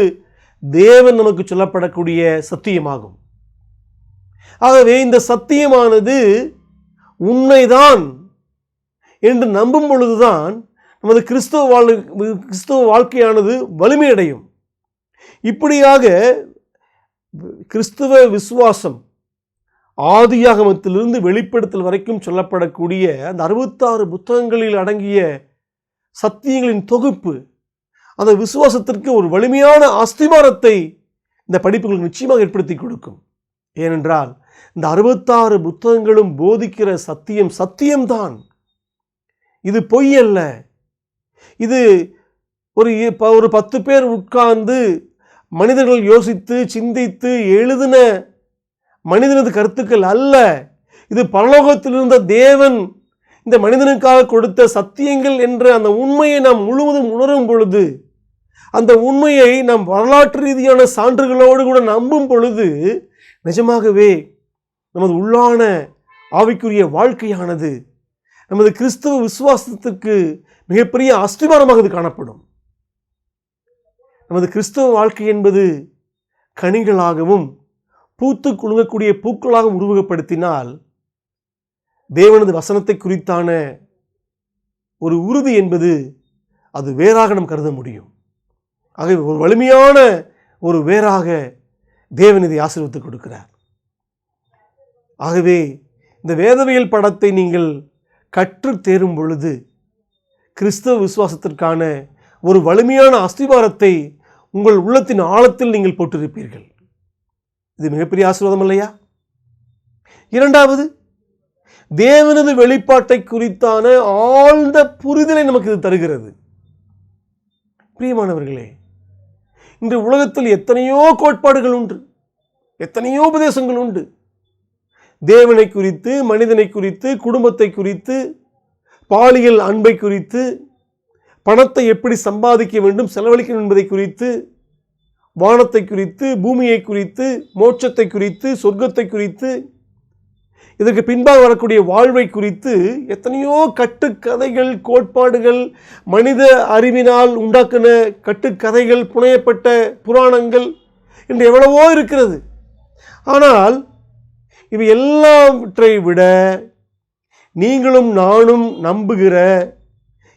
தேவன் நமக்கு சொல்லப்படக்கூடிய சத்தியமாகும். ஆகவே இந்த சத்தியமானது உண்மைதான் என்று நம்பும் பொழுதுதான் நமது கிறிஸ்தவ வாழ்க்கையானது வலிமையடையும். இப்படியாக கிறிஸ்தவ விசுவாசம் ஆதியாகமத்திலிருந்து வெளிப்படுத்தல் வரைக்கும் சொல்லப்படக்கூடிய அந்த 66 புத்தகங்களில் அடங்கிய சத்தியங்களின் தொகுப்பு அந்த விசுவாசத்திற்கு ஒரு வலிமையான அஸ்திவாரத்தை இந்த படிப்புகளுக்கு நிச்சயமாக ஏற்படுத்தி கொடுக்கும். ஏனென்றால் இந்த 66 புத்தகங்களும் போதிக்கிற சத்தியம்தான். இது பொய் அல்ல. இது ஒரு 10 பேர் உட்கார்ந்து மனிதர்கள் யோசித்து சிந்தித்து எழுதின மனிதனது கருத்துக்கள் அல்ல. இது பரலோகத்தில் இருந்த தேவன் இந்த மனிதனுக்காக கொடுத்த சத்தியங்கள் என்ற அந்த உண்மையை நாம் முழுவதும் உணரும் பொழுது, அந்த உண்மையை நாம் வரலாற்று ரீதியான சான்றுகளோடு கூட நம்பும் பொழுது, நிஜமாகவே நமது உள்ளான ஆவிக்குரிய வாழ்க்கையானது நமது கிறிஸ்தவ விசுவாசத்திற்கு மிகப்பெரிய அஸ்திவாரமாக இது காணப்படும். நமது கிறிஸ்தவ வாழ்க்கை என்பது கனிகளாகவும் பூத்து குலுங்கக்கூடிய பூக்களாகவும் உருவகப்படுத்தினால் தேவனது வசனத்தை குறித்தான ஒரு உறுதி என்பது அது வேறாக நாம் கருத முடியும். ஆகவே ஒரு வலிமையான ஒரு வேறாக தேவன் இதை ஆசீர்வதித்து கொடுக்கிறார். ஆகவே இந்த வேதவியல் படத்தை நீங்கள் கற்று தேரும் பொழுது கிறிஸ்தவ விசுவாசத்திற்கான ஒரு வலிமையான அஸ்திவாரத்தை உங்கள் உள்ளத்தின் ஆழத்தில் நீங்கள் போட்டிருப்பீர்கள். இது மிகப்பெரிய ஆசீர்வாதம் இல்லையா? இரண்டாவது, தேவனது வெளிப்பாட்டை குறித்தான ஆழ்ந்த புரிதலை நமக்கு இது தருகிறது. பிரியமானவர்களே, இந்த உலகத்தில் எத்தனையோ கோட்பாடுகள் உண்டு, எத்தனையோ உபதேசங்கள் உண்டு. தேவனை குறித்து, மனிதனை குறித்து, குடும்பத்தை குறித்து, பாலியல் அன்பை குறித்து, பணத்தை எப்படி சம்பாதிக்க வேண்டும், செலவழிக்க வேண்டும் என்பதை குறித்து, வானத்தை குறித்து, பூமியை குறித்து, மோட்சத்தை குறித்து, சொர்க்கத்தை குறித்து, இதற்கு பின்பாக வரக்கூடிய வாழ்வை குறித்து எத்தனையோ கட்டுக்கதைகள், கோட்பாடுகள், மனித அறிவினால் உண்டாக்கின கட்டுக்கதைகள், புனையப்பட்ட புராணங்கள் என்று எவ்வளவோ இருக்கிறது. ஆனால் இவை எல்லாவற்றை விட நீங்களும் நானும் நம்புகிற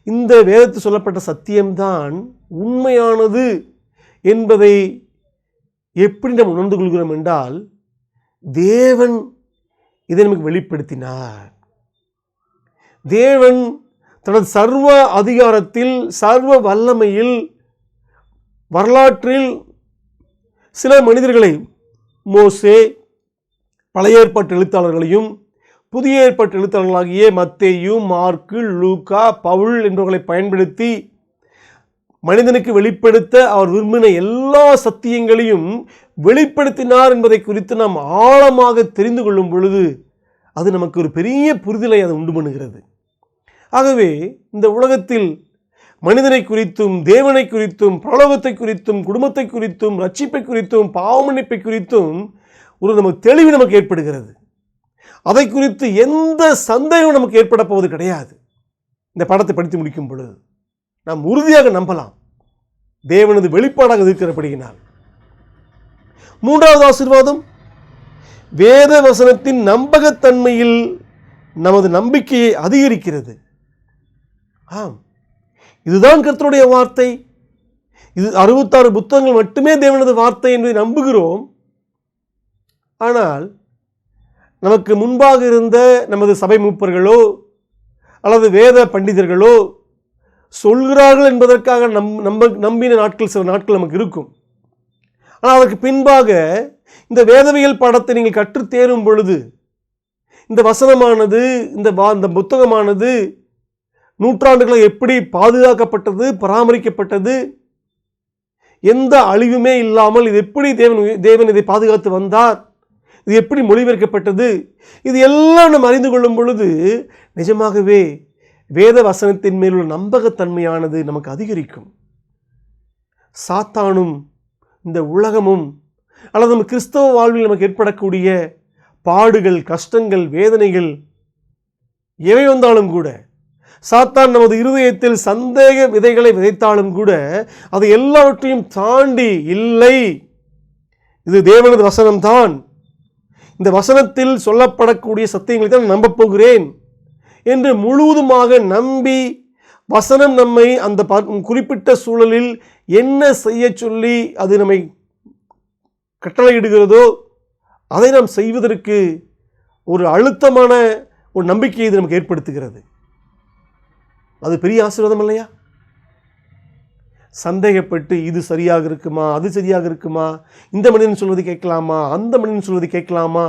இந்த வேதத்தில் சொல்லப்பட்ட சத்தியம்தான் உண்மையானது என்பதை எப்படி நாம் உணர்ந்து கொள்கிறோம் என்றால், தேவன் இதை நமக்கு வெளிப்படுத்தினார். தேவன் தனது சர்வ அதிகாரத்தில், சர்வ வல்லமையில், வரலாற்றில் சில மனிதர்களை, மோசே, பழைய ஏற்பாட்டு எழுத்தாளர்களையும் புதிய ஏற்பாட்டு எழுத்தாளர்களாகிய மத்தேயு, மார்க்கு, லூக்கா, பவுல் என்பவர்களை பயன்படுத்தி மனிதனுக்கு வெளிப்படுத்த அவர் விரும்பின எல்லா சத்தியங்களையும் வெளிப்படுத்தினார் என்பதை குறித்து நாம் ஆழமாக தெரிந்து கொள்ளும் பொழுது அது நமக்கு ஒரு பெரிய புரிதலை அது உண்டு பண்ணுகிறது. ஆகவே இந்த உலகத்தில் மனிதனை குறித்தும், தேவனை குறித்தும், பரலோகத்தை குறித்தும், குடும்பத்தை குறித்தும், ரட்சிப்பை குறித்தும், பாவமன்னிப்பை குறித்தும் ஒரு நமக்கு தெளிவு நமக்கு ஏற்படுகிறது. அதை குறித்து எந்த சந்தேகம் நமக்கு ஏற்பட போவது கிடையாது. இந்த படத்தை படித்து முடிக்கும் பொழுது நாம் உறுதியாக நம்பலாம், தேவனது வெளிப்பாடாக இருக்கிறபடியினால். மூன்றாவது ஆசீர்வாதம், வேத வசனத்தின் நம்பகத்தன்மையில் நமது நம்பிக்கையை அதிகரிக்கிறது. ஆம், இதுதான் கர்த்தருடைய வார்த்தை. இது 66 புத்தகங்கள் மட்டுமே தேவனது வார்த்தை என்பதை நம்புகிறோம். ஆனால் நமக்கு முன்பாக இருந்த நமது சபை மூப்பர்களோ அல்லது வேத பண்டிதர்களோ சொல்கிறார்கள் என்பதற்காக நம்பின நாட்கள், சில நாட்கள் நமக்கு இருக்கும். ஆனால் அதற்கு பின்பாக இந்த வேதவியல் பாடத்தை நீங்கள் கற்றுத் தேரும் பொழுது இந்த வசனமானது, இந்த புத்தகமானது நூற்றாண்டுகளை எப்படி பாதுகாக்கப்பட்டது, பராமரிக்கப்பட்டது, எந்த அழிவுமே இல்லாமல் இது எப்படி தேவன் இதை பாதுகாத்து வந்தார், இது எப்படி மொழிபெயர்க்கப்பட்டது, இது எல்லாம் நாம் அறிந்து கொள்ளும் பொழுது நிஜமாகவே வேத வசனத்தின் மேலுள்ள நம்பகத்தன்மையானது நமக்கு அதிகரிக்கும். சாத்தானும் இந்த உலகமும் அல்லது நம்ம கிறிஸ்தவ வாழ்வில் நமக்கு ஏற்படக்கூடிய பாடுகள், கஷ்டங்கள், வேதனைகள் எவை வந்தாலும் கூட, சாத்தான் நமது இருதயத்தில் சந்தேக விதைகளை விதைத்தாலும் கூட அதை எல்லாவற்றையும் தாண்டி, இல்லை, இது தேவனது வசனம்தான், இந்த வசனத்தில் சொல்லப்படக்கூடிய சத்தியங்களை தான் நம்பப் போகிறேன் என்று முழுவதுமாக நம்பி, வசனம் நம்மை அந்த குறிப்பிட்ட சூழலில் என்ன செய்ய சொல்லி அது நம்மை கட்டளையிடுகிறதோ அதை நாம் செய்வதற்கு ஒரு அழுத்தமான ஒரு நம்பிக்கையை இது நமக்கு ஏற்படுத்துகிறது. அது பெரிய ஆசீர்வாதம் இல்லையா? சந்தேகப்பட்டு இது சரியாக இருக்குமா, அது சரியாக இருக்குமா, இந்த மனிதன் சொல்வது கேட்கலாமா, அந்த மனிதன் சொல்வது கேட்கலாமா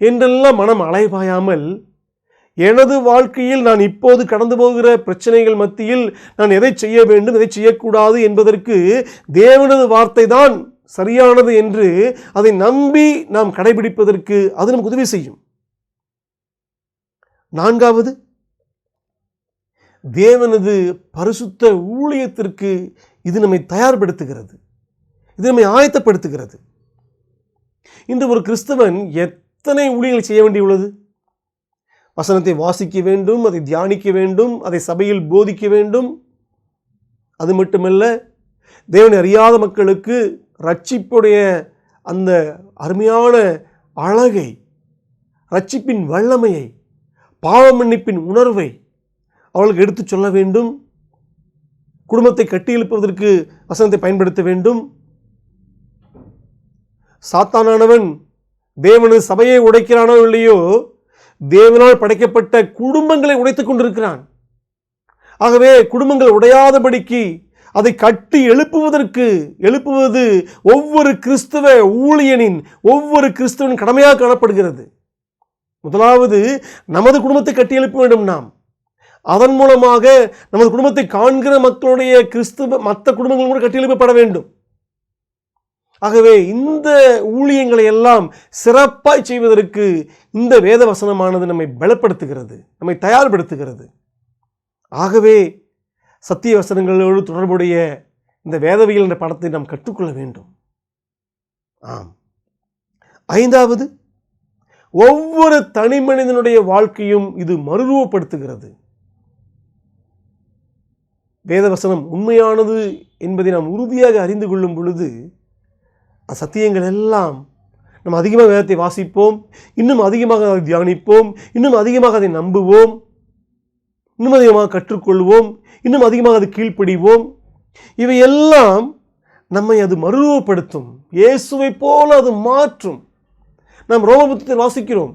என்றெல்லாம் மனம் அலைபாயாமல், எனது வாழ்க்கையில் நான் இப்போது கடந்து போகிற பிரச்சனைகள் மத்தியில் நான் எதை செய்ய வேண்டும், எதை செய்யக்கூடாது என்பதற்கு தேவனது வார்த்தை தான் சரியானது என்று அதை நம்பி நாம் கடைபிடிப்பதற்கு அது நமக்கு உதவி செய்யும். நான்காவது, தேவனது பரிசுத்த ஊழியத்திற்கு இது நம்மை தயார்படுத்துகிறது, இது நம்மை ஆயத்தப்படுத்துகிறது. இன்று ஒரு கிறிஸ்தவன் எத்தனை ஊழியங்களை செய்ய வேண்டியுள்ளது? வசனத்தை வாசிக்க வேண்டும், அதை தியானிக்க வேண்டும், அதை சபையில் போதிக்க வேண்டும். அது மட்டுமல்ல, தேவனை அறியாத மக்களுக்கு ரட்சிப்புடைய அந்த அருமையான அழகை, ரட்சிப்பின் வல்லமையை, பாவ மன்னிப்பின் உணர்வை அவளுக்கு எடுத்து சொல்ல வேண்டும். குடும்பத்தை கட்டியெழுப்பதற்கு வசனத்தை பயன்படுத்த வேண்டும். சாத்தானானவன் தேவனது சபையை உடைக்கிறானோ இல்லையோ, தேவனால் படைக்கப்பட்ட குடும்பங்களை உடைத்துக் கொண்டிருக்கிறான். ஆகவே குடும்பங்கள் உடையாதபடிக்கு அதை கட்டி எழுப்புவது ஒவ்வொரு கிறிஸ்தவ ஊழியனின், ஒவ்வொரு கிறிஸ்தவனின் கடமையாக காணப்படுகிறது. முதலாவது நமது குடும்பத்தை கட்டி எழுப்ப வேண்டும். நாம் அதன் மூலமாக நமது குடும்பத்தை காண்கிற மக்களுடைய கிறிஸ்தவ மற்ற குடும்பங்களும் கூட கட்டி எழுப்பப்பட வேண்டும். ஆகவே இந்த ஊழியங்களை எல்லாம் சிறப்பாய் செய்வதற்கு இந்த வேத வசனமானது நம்மை பலப்படுத்துகிறது, நம்மை தயார்படுத்துகிறது. ஆகவே சத்திய வசனங்களோடு தொடர்புடைய இந்த வேதவியல் என்ற பாடத்தை நாம் கற்றுக்கொள்ள வேண்டும். ஆம். ஐந்தாவது, ஒவ்வொரு தனி மனிதனுடைய வாழ்க்கையும் இது மறுரூபப்படுத்துகிறது. வேதவசனம் உண்மையானது என்பதை நாம் உறுதியாக அறிந்து கொள்ளும் பொழுது சத்தியங்கள் எல்லாம் நம்ம அதிகமாக வேதத்தை வாசிப்போம், இன்னும் அதிகமாக அதை தியானிப்போம், இன்னும் அதிகமாக அதை நம்புவோம், இன்னும் அதிகமாக கற்றுக்கொள்வோம், இன்னும் அதிகமாக அது கீழ்ப்படிவோம். இவையெல்லாம் நம்மை அது மறுரூபப்படுத்தும், இயேசுவை போல அது மாற்றும். நாம் ரோமபுத்தகத்தில் வாசிக்கிறோம்,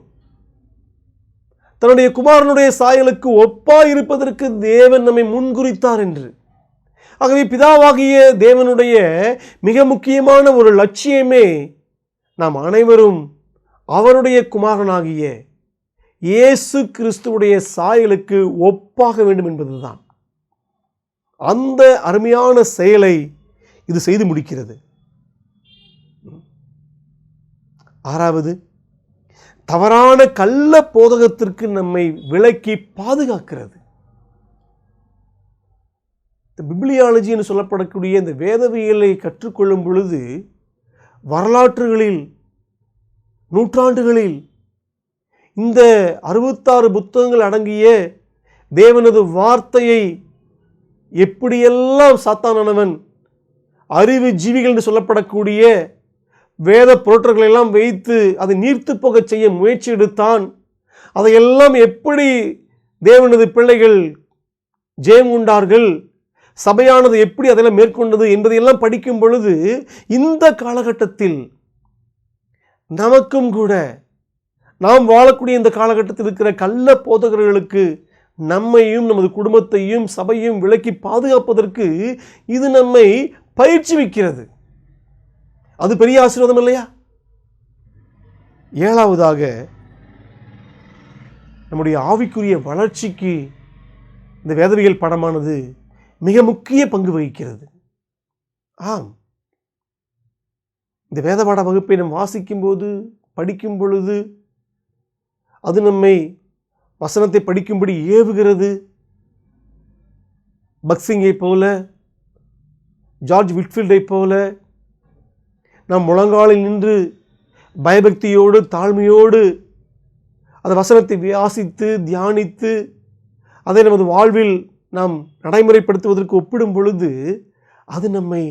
தன்னுடைய குமாரனுடைய சாயலுக்கு ஒப்பாய் இருப்பதற்கு தேவன் நம்மை முன்குறித்தார் என்று. ஆகவே பிதாவாகிய தேவனுடைய மிக முக்கியமான ஒரு லட்சியமே நாம் அனைவரும் அவருடைய குமாரனாகிய இயேசு கிறிஸ்துவுடைய சாயலுக்கு ஒப்பாக வேண்டும் என்பதுதான். அந்த அருமையான செயலை இது செய்து முடிக்கிறது. ஆறாவது, தவறான கள்ள போதகத்திற்கு நம்மை விலக்கி பாதுகாக்கிறது. பிப்ளியாலஜி என்று சொல்லப்படக்கூடிய இந்த வேதவியலை கற்றுக்கொள்ளும் பொழுது வரலாற்றுகளில், நூற்றாண்டுகளில் இந்த 66 புத்தகங்கள் அடங்கிய தேவனது வார்த்தையை எப்படியெல்லாம் சாத்தானவன் அறிவு ஜீவிகள் என்று சொல்லப்படக்கூடிய வேத புரட்டர்களை எல்லாம் வைத்து அதை நீர்த்து போக செய்ய முயற்சி எடுத்தான், அதையெல்லாம் எப்படி தேவனது பிள்ளைகள் ஜெயம் கொண்டார்கள், சபையானது எப்படி அதெல்லாம் மேற்கொண்டது என்பதையெல்லாம் படிக்கும் பொழுது இந்த காலகட்டத்தில் நமக்கும் கூட நாம் வாழக்கூடிய இந்த காலகட்டத்தில் இருக்கிற கள்ள போதகர்களுக்கு நம்மையும் நமது குடும்பத்தையும் சபையும் விலக்கி பாதுகாப்பதற்கு இது நம்மை பயிற்சிவிக்கிறது. அது பெரிய ஆசீர்வாதம் இல்லையா? ஏழாவதாக, நம்முடைய ஆவிக்குரிய வளர்ச்சிக்கு இந்த வேதவியல் பாடமானது மிக முக்கிய பங்கு வகிக்கிறது. ஆம், இந்த வேத பாட வகுப்பை நாம் வாசிக்கும் போது, படிக்கும் பொழுது அது நம்மை வசனத்தை படிக்கும்படி ஏவுகிறது. பக்சிங்கை போல, ஜார்ஜ் விட்ஃபீல்டை போல நாம் முழங்காலில் நின்று பயபக்தியோடு தாழ்மையோடு அந்த வசனத்தை வாசித்து தியானித்து அதை நமது வாழ்வில் நாம் நடைமுறைப்படுத்துவதற்கு ஒப்பிடும் பொழுது அது நம்மை,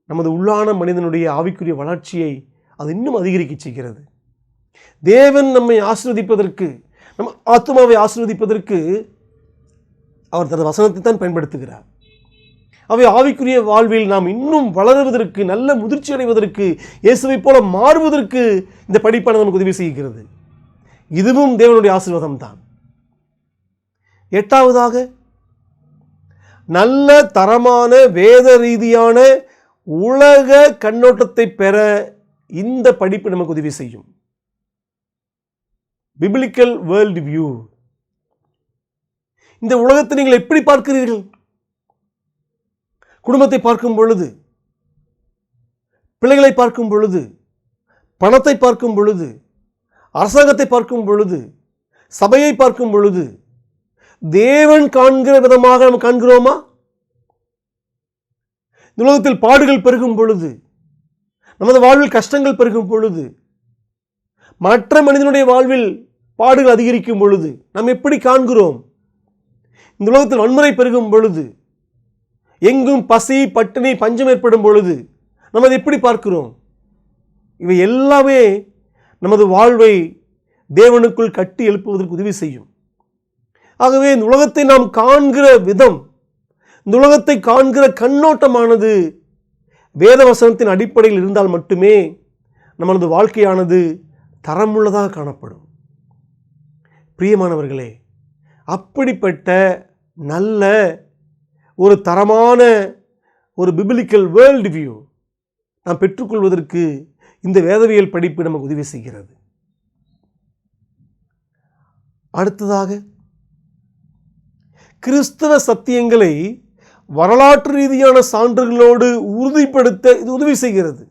நமது உள்ளான மனிதனுடைய ஆவிக்குரிய வளர்ச்சியை அது இன்னும் அதிகரிக்க செய்கிறது. தேவன் நம்மை ஆசீர்வதிப்பதற்கு, நம்ம ஆத்மாவை ஆசீர்வதிப்பதற்கு அவர் தனது வசனத்தை தான் பயன்படுத்துகிறார். அவை ஆவிக்குரிய வாழ்வில் நாம் இன்னும் வளருவதற்கு, நல்ல முதிர்ச்சி அடைவதற்கு, இயேசுவை போல மாறுவதற்கு இந்த படிப்பானது நமக்கு உதவி செய்கிறது. இதுவும் தேவனுடைய ஆசீர்வாதம் தான். எட்டாவதாக, நல்ல தரமான வேத ரீதியான உலக கண்ணோட்டத்தை பெற இந்த படிப்பு நமக்கு உதவி செய்யும். Biblical world view. இந்த உலகத்தை நீங்கள் எப்படி பார்க்கிறீர்கள்? குடும்பத்தை பார்க்கும் பொழுது, பிள்ளைகளை பார்க்கும் பொழுது, பணத்தை பார்க்கும் பொழுது, அரசாங்கத்தை பார்க்கும் பொழுது, சபையை பார்க்கும் பொழுது தேவன் காண்கிற விதமாக நாம் காண்கிறோமா? இந்த உலகத்தில் பாடுகள் பெருகும் பொழுது, நமது வாழ்வில் கஷ்டங்கள் பெருகும் பொழுது, மற்ற மனிதனுடைய வாழ்வில் பாடுகள் அதிகரிக்கும் பொழுது நாம் எப்படி காண்கிறோம்? இந்த உலகத்தில் வன்முறை பெருகும் பொழுது, எங்கும் பசி பட்டினி பஞ்சம் ஏற்படும் பொழுது நம்ம அதை எப்படி பார்க்கிறோம்? இவை எல்லாமே நமது வாழ்வை தேவனுக்குள் கட்டி எழுப்புவதற்கு உதவி செய்யும். ஆகவே இந்த உலகத்தை நாம் காண்கிற விதம், இந்த உலகத்தை காண்கிற கண்ணோட்டமானது வேதவசனத்தின் அடிப்படையில் இருந்தால் மட்டுமே நமது வாழ்க்கையானது தரமுள்ளதாக காணப்படும். பிரியமானவர்களே, அப்படிப்பட்ட நல்ல ஒரு தரமான ஒரு பிப்ளிக்கல் வேர்ல்ட் வியூ நாம் பெற்றுக்கொள்வதற்கு இந்த வேதவியல் படிப்பு நமக்கு உதவி செய்கிறது. அடுத்ததாக, கிறிஸ்தவ சத்தியங்களை வரலாற்று ரீதியான சான்றுகளோடு உறுதிப்படுத்த இது உதவி செய்கிறது.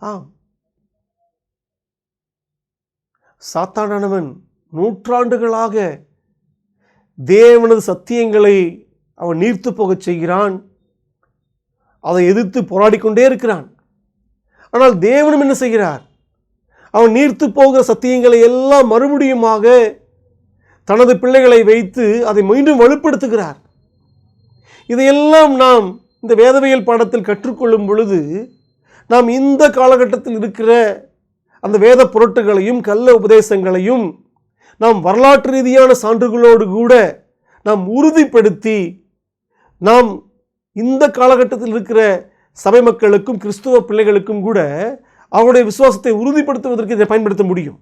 ஆம், சாத்தானவன் நூற்றாண்டுகளாக தேவனது சத்தியங்களை அவன் நீர்த்து போகச் செய்கிறான், அதை எதிர்த்து போராடி கொண்டே இருக்கிறான். ஆனால் தேவனும் என்ன செய்கிறார்? அவன் நீர்த்து போகிற சத்தியங்களை எல்லாம் மறுபடியுமாக தனது பிள்ளைகளை வைத்து அதை மீண்டும் வலுப்படுத்துகிறார். இதையெல்லாம் நாம் இந்த வேதவியல் பாடத்தில் கற்றுக்கொள்ளும் பொழுது நாம் இந்த காலகட்டத்தில் இருக்கிற அந்த வேத புரட்டுகளையும் கள்ள உபதேசங்களையும் நாம் வரலாற்று ரீதியான சான்றுகளோடு கூட நாம் உறுதிப்படுத்தி நாம் இந்த காலகட்டத்தில் இருக்கிற சபை மக்களுக்கும் கிறிஸ்துவ பிள்ளைகளுக்கும் கூட அவருடைய விசுவாசத்தை உறுதிப்படுத்துவதற்கு இதை பயன்படுத்த முடியும்.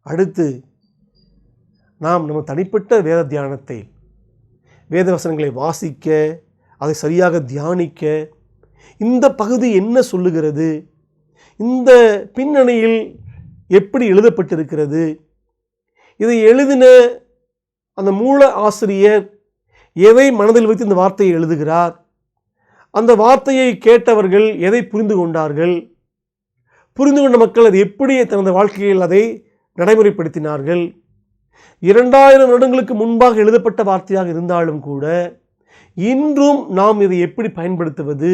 அடுத்து நாம் நம்ம தனிப்பட்ட வேத தியானத்தை, வேத வசனங்களை வாசிக்க, அதை சரியாக தியானிக்க, இந்த பகுதி என்ன சொல்லுகிறது, இந்த பின்னணியில் எப்படி எழுதப்பட்டிருக்கிறது, இதை எழுதின அந்த மூல ஆசிரியர் எதை மனதில் வைத்து இந்த வார்த்தையை எழுதுகிறார், அந்த வார்த்தையை கேட்டவர்கள் எதை புரிந்து கொண்டார்கள், புரிந்து கொண்ட மக்கள் அது எப்படி தனது வாழ்க்கையில் அதை நடைமுறைப்படுத்தினார்கள், 2000 வருடங்களுக்கு முன்பாக எழுதப்பட்ட வார்த்தையாக இருந்தாலும் கூட இன்றும் நாம் இதை எப்படி பயன்படுத்துவது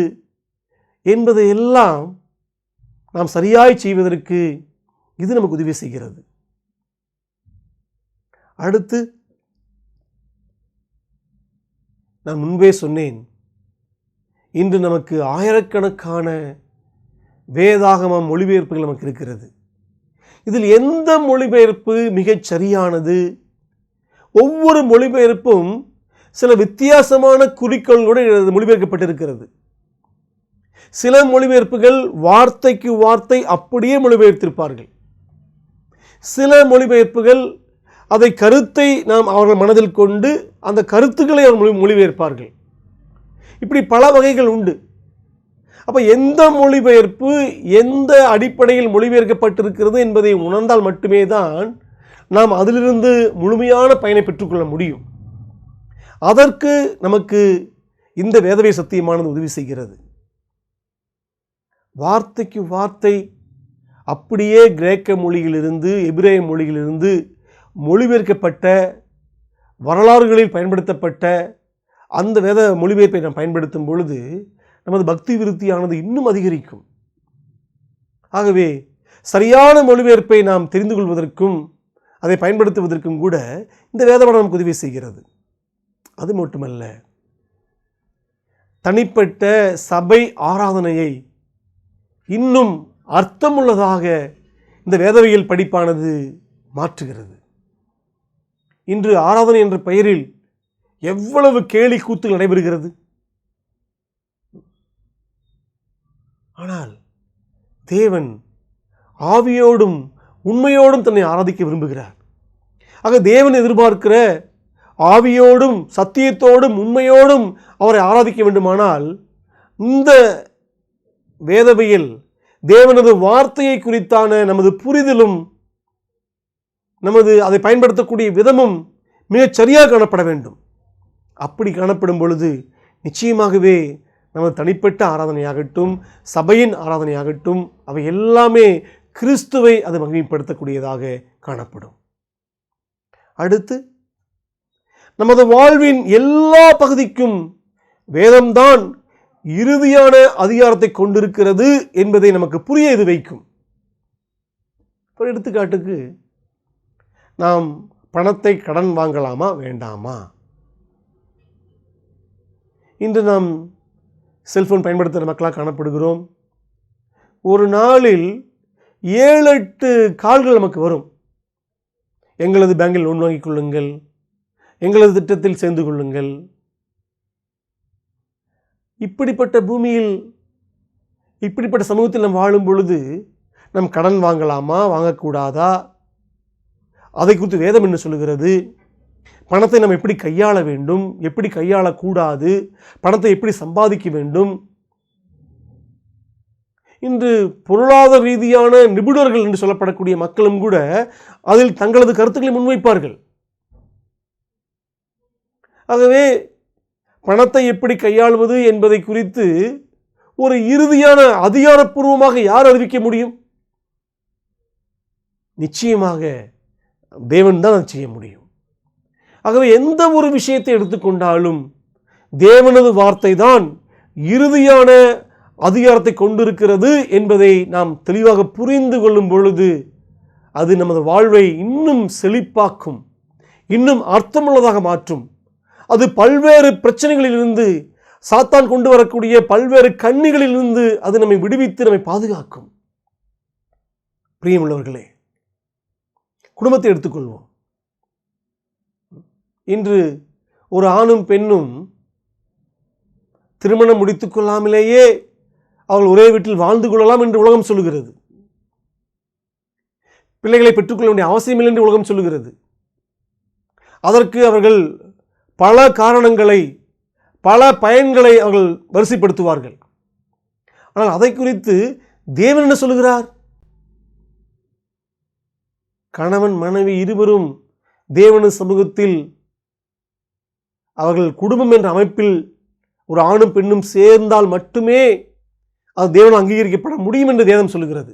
என்பதையெல்லாம் நாம் சரியாய் செய்வதற்கு இது நமக்கு உதவி செய்கிறது. அடுத்து நான் முன்பே சொன்னேன், இன்று நமக்கு ஆயிரக்கணக்கான வேதாகம மொழிபெயர்ப்புகள் நமக்கு இருக்கிறது. இதில் எந்த மொழிபெயர்ப்பு மிகச் சரியானது? ஒவ்வொரு மொழிபெயர்ப்பும் சில வித்தியாசமான குறிக்கோளோடு மொழிபெயர்க்கப்பட்டிருக்கிறது. சில மொழிபெயர்ப்புகள் வார்த்தைக்கு வார்த்தை அப்படியே மொழிபெயர்த்திருப்பார்கள். சில மொழிபெயர்ப்புகள் அதை கருத்தை நாம் அவர்கள் மனதில் கொண்டு அந்த கருத்துக்களை அவர் மொழிபெயர்ப்பார்கள். இப்படி பல வகைகள் உண்டு. அப்போ எந்த மொழிபெயர்ப்பு எந்த அடிப்படையில் மொழிபெயர்க்கப்பட்டிருக்கிறது என்பதை உணர்ந்தால் மட்டுமே தான் நாம் அதிலிருந்து முழுமையான பயனை பெற்றுக்கொள்ள முடியும். அதற்கு நமக்கு இந்த வேதவே சத்தியமானது உதவி செய்கிறது. வார்த்தைக்கு வார்த்தை அப்படியே கிரேக்க மொழியிலிருந்து எபிரேய மொழியிலிருந்து மொழிபெயர்க்கப்பட்ட வரலாறுகளில் பயன்படுத்தப்பட்ட அந்த வேத மொழிபெயர்ப்பை நாம் பயன்படுத்தும் பொழுது நமது பக்தி விருத்தியானது இன்னும் அதிகரிக்கும். ஆகவே சரியான மொழிபெயர்ப்பை நாம் தெரிந்து கொள்வதற்கும் அதை பயன்படுத்துவதற்கும் கூட இந்த வேதபாடம் நமக்கு உதவி செய்கிறது. அது மட்டுமல்ல, தனிப்பட்ட சபை ஆராதனையை இன்னும் அர்த்தமுள்ளதாக இந்த வேதவியல் படிப்பானது மாற்றுகிறது. இன்று ஆராதனை என்ற பெயரில் எவ்வளவு கேலி கூத்துகள் நடைபெறுகிறது. ஆனால் தேவன் ஆவியோடும் உண்மையோடும் தன்னை ஆராதிக்க விரும்புகிறார். ஆக தேவன் எதிர்பார்க்கிற ஆவியோடும் சத்தியத்தோடும் உண்மையோடும் அவரை ஆராதிக்க வேண்டுமானால் இந்த வேதவியல் தேவனது வார்த்தையை குறித்தான நமது புரிதலும் நமது அதை பயன்படுத்தக்கூடிய விதமும் மிகச் சரியாக காணப்பட வேண்டும். அப்படி காணப்படும் பொழுது நிச்சயமாகவே நமது தனிப்பட்ட ஆராதனையாகட்டும் சபையின் ஆராதனையாகட்டும் அவை எல்லாமே கிறிஸ்துவை அது மகிமைப்படுத்தக்கூடியதாக காணப்படும். அடுத்து நமது வாழ்வின் எல்லா பகுதிக்கும் வேதம்தான் இறுதியான அதிகாரத்தை கொண்டிருக்கிறது என்பதை நமக்கு புரிய இது வைக்கும். ஒரு எடுத்துக்காட்டுக்கு, நாம் பணத்தை கடன் வாங்கலாமா வேண்டாமா? இன்று நாம் செல்போன் பயன்படுத்துகிற மக்களாக காணப்படுகிறோம். ஒரு நாளில் 7-8 கால்கள் நமக்கு வரும். எங்களது பேங்கில் லோன் வாங்கிக் கொள்ளுங்கள், எங்களது திட்டத்தில் சேர்ந்து கொள்ளுங்கள். இப்படிப்பட்ட பூமியில் இப்படிப்பட்ட சமூகத்தில் நாம் வாழும் பொழுது நாம் கடன் வாங்கலாமா வாங்கக்கூடாதா, அதை குறித்து வேதம் என்ன சொல்லுகிறது, பணத்தை நாம் எப்படி கையாள வேண்டும், எப்படி கையாளக்கூடாது, பணத்தை எப்படி சம்பாதிக்க வேண்டும். இன்று பொருளாதார ரீதியான நிபுணர்கள் என்று சொல்லப்படக்கூடிய மக்களும் கூட அதில் தங்களது கருத்துக்களை முன்வைப்பார்கள். ஆகவே பணத்தை எப்படி கையாள்வது என்பதை குறித்து ஒரு இறுதியான அதிகாரப்பூர்வமாக யார் அறிவிக்க முடியும்? நிச்சயமாக தேவன் தான் அதை செய்ய முடியும். ஆகவே எந்த ஒரு விஷயத்தை எடுத்துக்கொண்டாலும் தேவனது வார்த்தை தான் இறுதியான அதிகாரத்தை கொண்டிருக்கிறது என்பதை நாம் தெளிவாக புரிந்து கொள்ளும் பொழுது அது நமது வாழ்வை இன்னும் செழிப்பாக்கும், இன்னும் அர்த்தமுள்ளதாக மாற்றும். அது பல்வேறு பிரச்சனைகளிலிருந்து, சாத்தான் கொண்டு வரக்கூடிய பல்வேறு கண்ணிகளிலிருந்து அது நம்மை விடுவித்து நம்மை பாதுகாக்கும். பிரியமுள்ளவர்களே, குடும்பத்தை எடுத்துக்கொள்வோம். இன்று ஒரு ஆணும் பெண்ணும் திருமணம் முடித்துக் கொள்ளாமலேயே அவர்கள் ஒரே வீட்டில் வாழ்ந்து கொள்ளலாம் என்று உலகம் சொல்லுகிறது. பிள்ளைகளை பெற்றுக்கொள்ள வேண்டிய அவசியமில்லை என்று உலகம் சொல்லுகிறது. அதற்கு அவர்கள் பல காரணங்களை, பல பயன்களை அவர்கள் வரிசைப்படுத்துவார்கள். ஆனால் அதை குறித்து தேவன் என்ன சொல்லுகிறார்? கணவன் மனைவி இருவரும் தேவனின் சமூகத்தில் அவர்கள் குடும்பம் என்ற அமைப்பில் ஒரு ஆணும் பெண்ணும் சேர்ந்தால் மட்டுமே அது தேவன் அங்கீகரிக்கப்பட முடியும் என்று வேதம் சொல்லுகிறது.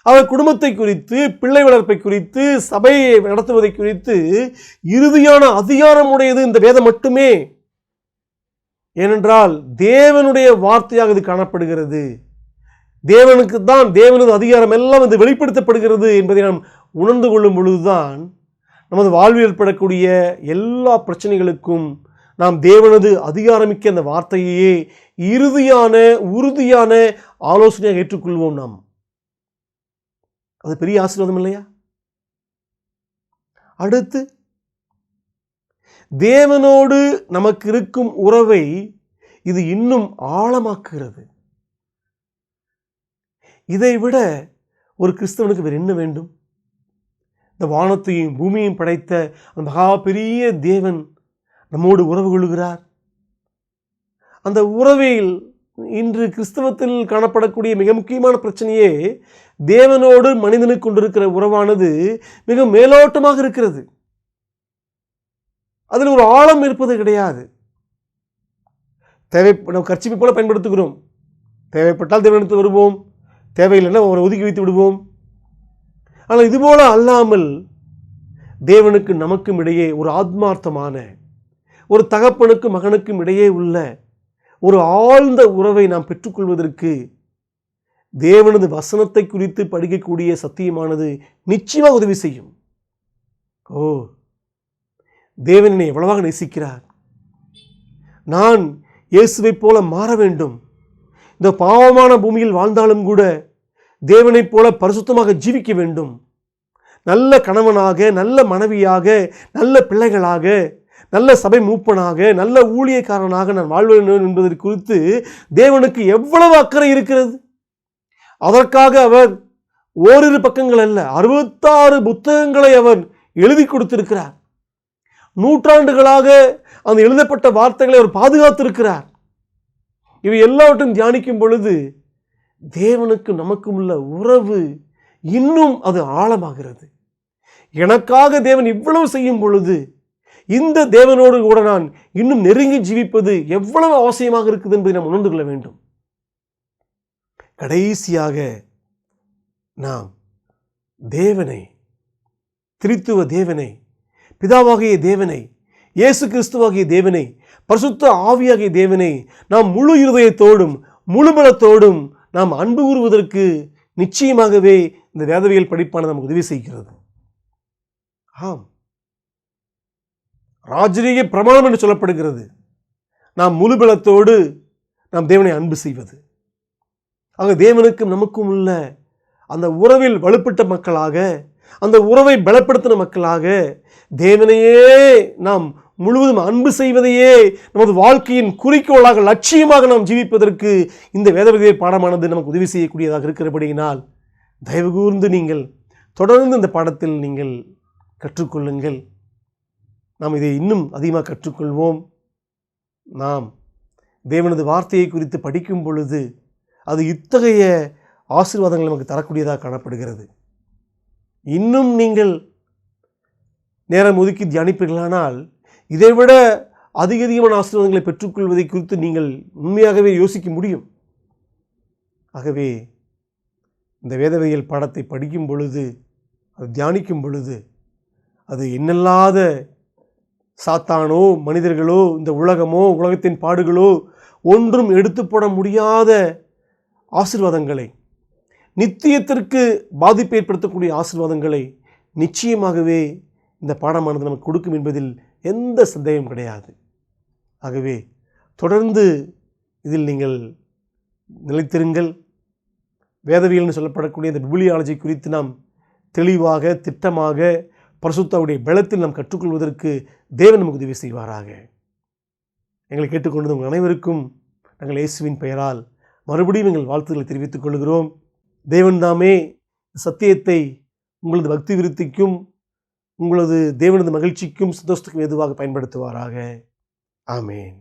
அவர் குடும்பத்தை குறித்து, பிள்ளை வளர்ப்பை குறித்து, சபையை நடத்துவதை குறித்து இறுதியான அதிகாரமுடையது இந்த வேதம் மட்டுமே. ஏனென்றால் தேவனுடைய வார்த்தையாக இது காணப்படுகிறது. தேவனுக்கு தான் தேவனது அதிகாரம் எல்லாம் இது வெளிப்படுத்தப்படுகிறது என்பதை நாம் உணர்ந்து கொள்ளும் பொழுதுதான் நமது வாழ்வில் ஏற்படக்கூடிய எல்லா பிரச்சனைகளுக்கும் நாம் தேவனது அதிகாரமிக்க அந்த வார்த்தையே இறுதியான உறுதியான ஆலோசனையாக ஏற்றுக்கொள்வோம். நாம் அது பெரிய ஆசீர்வாதம் இல்லையா? அடுத்து, தேவனோடு நமக்கு இருக்கும் உறவை இது இன்னும் ஆழமாக்குகிறது. இதை விட ஒரு கிறிஸ்தவனுக்கு வேறு என்ன வேண்டும்? இந்த வானத்தையும் பூமியையும் படைத்த அந்த மகா பெரிய தேவன் நம்மோடு உறவு கொள்கிறார். அந்த உறவில் இன்று கிறிஸ்தவத்தில் காணப்படக்கூடிய மிக முக்கியமான பிரச்சனையே தேவனோடு மனிதனுக்கு கொண்டிருக்கிற உறவானது மிக மேலோட்டமாக இருக்கிறது. அதில் ஒரு ஆழம் இருப்பது கிடையாது. நம்ம கர்ச்சிப்பை போல பயன்படுத்துகிறோம். தேவைப்பட்டால் தேவனிடத்தில் வருவோம், தேவையில்லைன்னா அவரை ஒதுக்கி வைத்து விடுவோம். ஆனால் இதுபோல அல்லாமல் தேவனுக்கு நமக்கும் இடையே ஒரு ஆத்மார்த்தமான, ஒரு தகப்பனுக்கு மகனுக்கும் இடையே உள்ள ஒரு ஆழ்ந்த உறவை நாம் பெற்றுக்கொள்வதற்கு தேவனது வசனத்தை குறித்து படிக்கக்கூடிய சத்தியமானது நிச்சயமாக உதவி செய்யும். ஓ, தேவன் என்னை எவ்வளவாக நேசிக்கிறார், நான் இயேசுவை போல மாற வேண்டும், இந்த பாவமான பூமியில் வாழ்ந்தாலும் கூட தேவனைப் போல பரிசுத்தமாக ஜீவிக்க வேண்டும், நல்ல கணவனாக, நல்ல மனைவியாக, நல்ல பிள்ளைகளாக, நல்ல சபை மூப்பனாக, நல்ல ஊழியக்காரனாக நான் வாழ் வேண்டும் என்பதை குறித்து தேவனுக்கு எவ்வளவு அக்கறை இருக்கிறது. அதற்காக அவர் ஓரிரு பக்கங்கள் அல்ல, 66 புத்தகங்களை அவர் எழுதி கொடுத்திருக்கிறார். நூற்றாண்டுகளாக அந்த எழுதப்பட்ட வார்த்தைகளை அவர் பாதுகாத்திருக்கிறார். இவை எல்லாவற்றையும் தியானிக்கும் பொழுது தேவனுக்கும் நமக்கும் உள்ள உறவு இன்னும் அது ஆழமாகிறது. எனக்காக தேவன் இவ்வளவு செய்யும் பொழுது இந்த தேவனோடு கூட நான் இன்னும் நெருங்கி ஜீவிப்பது எவ்வளவு அவசியமாக இருக்குது என்பதை நாம் உணர்ந்து கொள்ள வேண்டும். கடைசியாக நாம் தேவனை, திரித்துவ தேவனை, பிதாவாகிய தேவனை, இயேசு கிறிஸ்துவாகிய தேவனை, பரிசுத்த ஆவியாகிய தேவனை நாம் முழு இருதயத்தோடும் முழு பலத்தோடும் நாம் அன்பு கூறுவதற்கு நிச்சயமாகவே இந்த வேதவியல் படிப்பானது நமக்கு உதவி செய்கிறது. ஆம், ராஜரீக பிரமாணம் என்று சொல்லப்படுகிறது நாம் முழு பலத்தோடு நாம் தேவனை அன்பு செய்வது. ஆக தேவனுக்கும் நமக்கும் உள்ள அந்த உறவில் வலுப்பட்ட மக்களாக, அந்த உறவை பலப்படுத்தின மக்களாக, தேவனையே நாம் முழுவதும் அன்பு செய்வதையே நமது வாழ்க்கையின் குறிக்கோளாக, லட்சியமாக நாம் ஜீவிப்பதற்கு இந்த வேதவிதிய பாடமானது நமக்கு உதவி செய்யக்கூடியதாக இருக்கிறபடியினால் தயவு கூர்ந்து நீங்கள் தொடர்ந்து இந்த பாடத்தில் நீங்கள் கற்றுக்கொள்ளுங்கள். நாம் இதை இன்னும் அதிகமாக கற்றுக்கொள்வோம். நாம் தேவனது வார்த்தையை குறித்து படிக்கும் பொழுது அது இத்தகைய ஆசீர்வாதங்கள் நமக்கு தரக்கூடியதாக காணப்படுகிறது. இன்னும் நீங்கள் நேரம் ஒதுக்கி தியானிப்பீர்களானால் இதைவிட அதிகமான ஆசீர்வாதங்களை பெற்றுக்கொள்வதை குறித்து நீங்கள் உண்மையாகவே யோசிக்க முடியும். ஆகவே இந்த வேதவியல் பாடத்தை படிக்கும் பொழுது, அது தியானிக்கும் பொழுது, அது என்னல்லாத சாத்தானோ, மனிதர்களோ, இந்த உலகமோ, உலகத்தின் பாடுகளோ ஒன்றும் எடுத்து போட முடியாத ஆசீர்வாதங்களை, நித்தியத்திற்கு பாதிப்பை ஏற்படுத்தக்கூடிய ஆசீர்வாதங்களை நிச்சயமாகவே இந்த பாடமானது நமக்கு கொடுக்கும் என்பதில் எந்த சந்தேகம் கிடையாது. ஆகவே தொடர்ந்து இதில் நீங்கள் நிலைத்திருங்கள். வேதவியல்னு சொல்லப்படக்கூடிய இந்த பிபிலியாலஜி குறித்து நாம் தெளிவாக, திட்டமாக, பரிசுத்தாவுடைய பலத்தில் நாம் கற்றுக்கொள்வதற்கு தேவன் நமக்கு உதவி செய்வாராக. எங்களை கேட்டுக்கொண்டு உங்கள் அனைவருக்கும் நாங்கள் இயேசுவின் பெயரால் மறுபடியும் எங்கள் வாழ்த்துக்களை தெரிவித்துக் கொள்கிறோம். தேவன் தாமே சத்தியத்தை உங்களது பக்தி விருத்திக்கும், உங்களது தேவனது மகிழ்ச்சிக்கும், சந்தோஷத்துக்கும் ஏதுவாக பயன்படுத்துவாராக. ஆமேன்.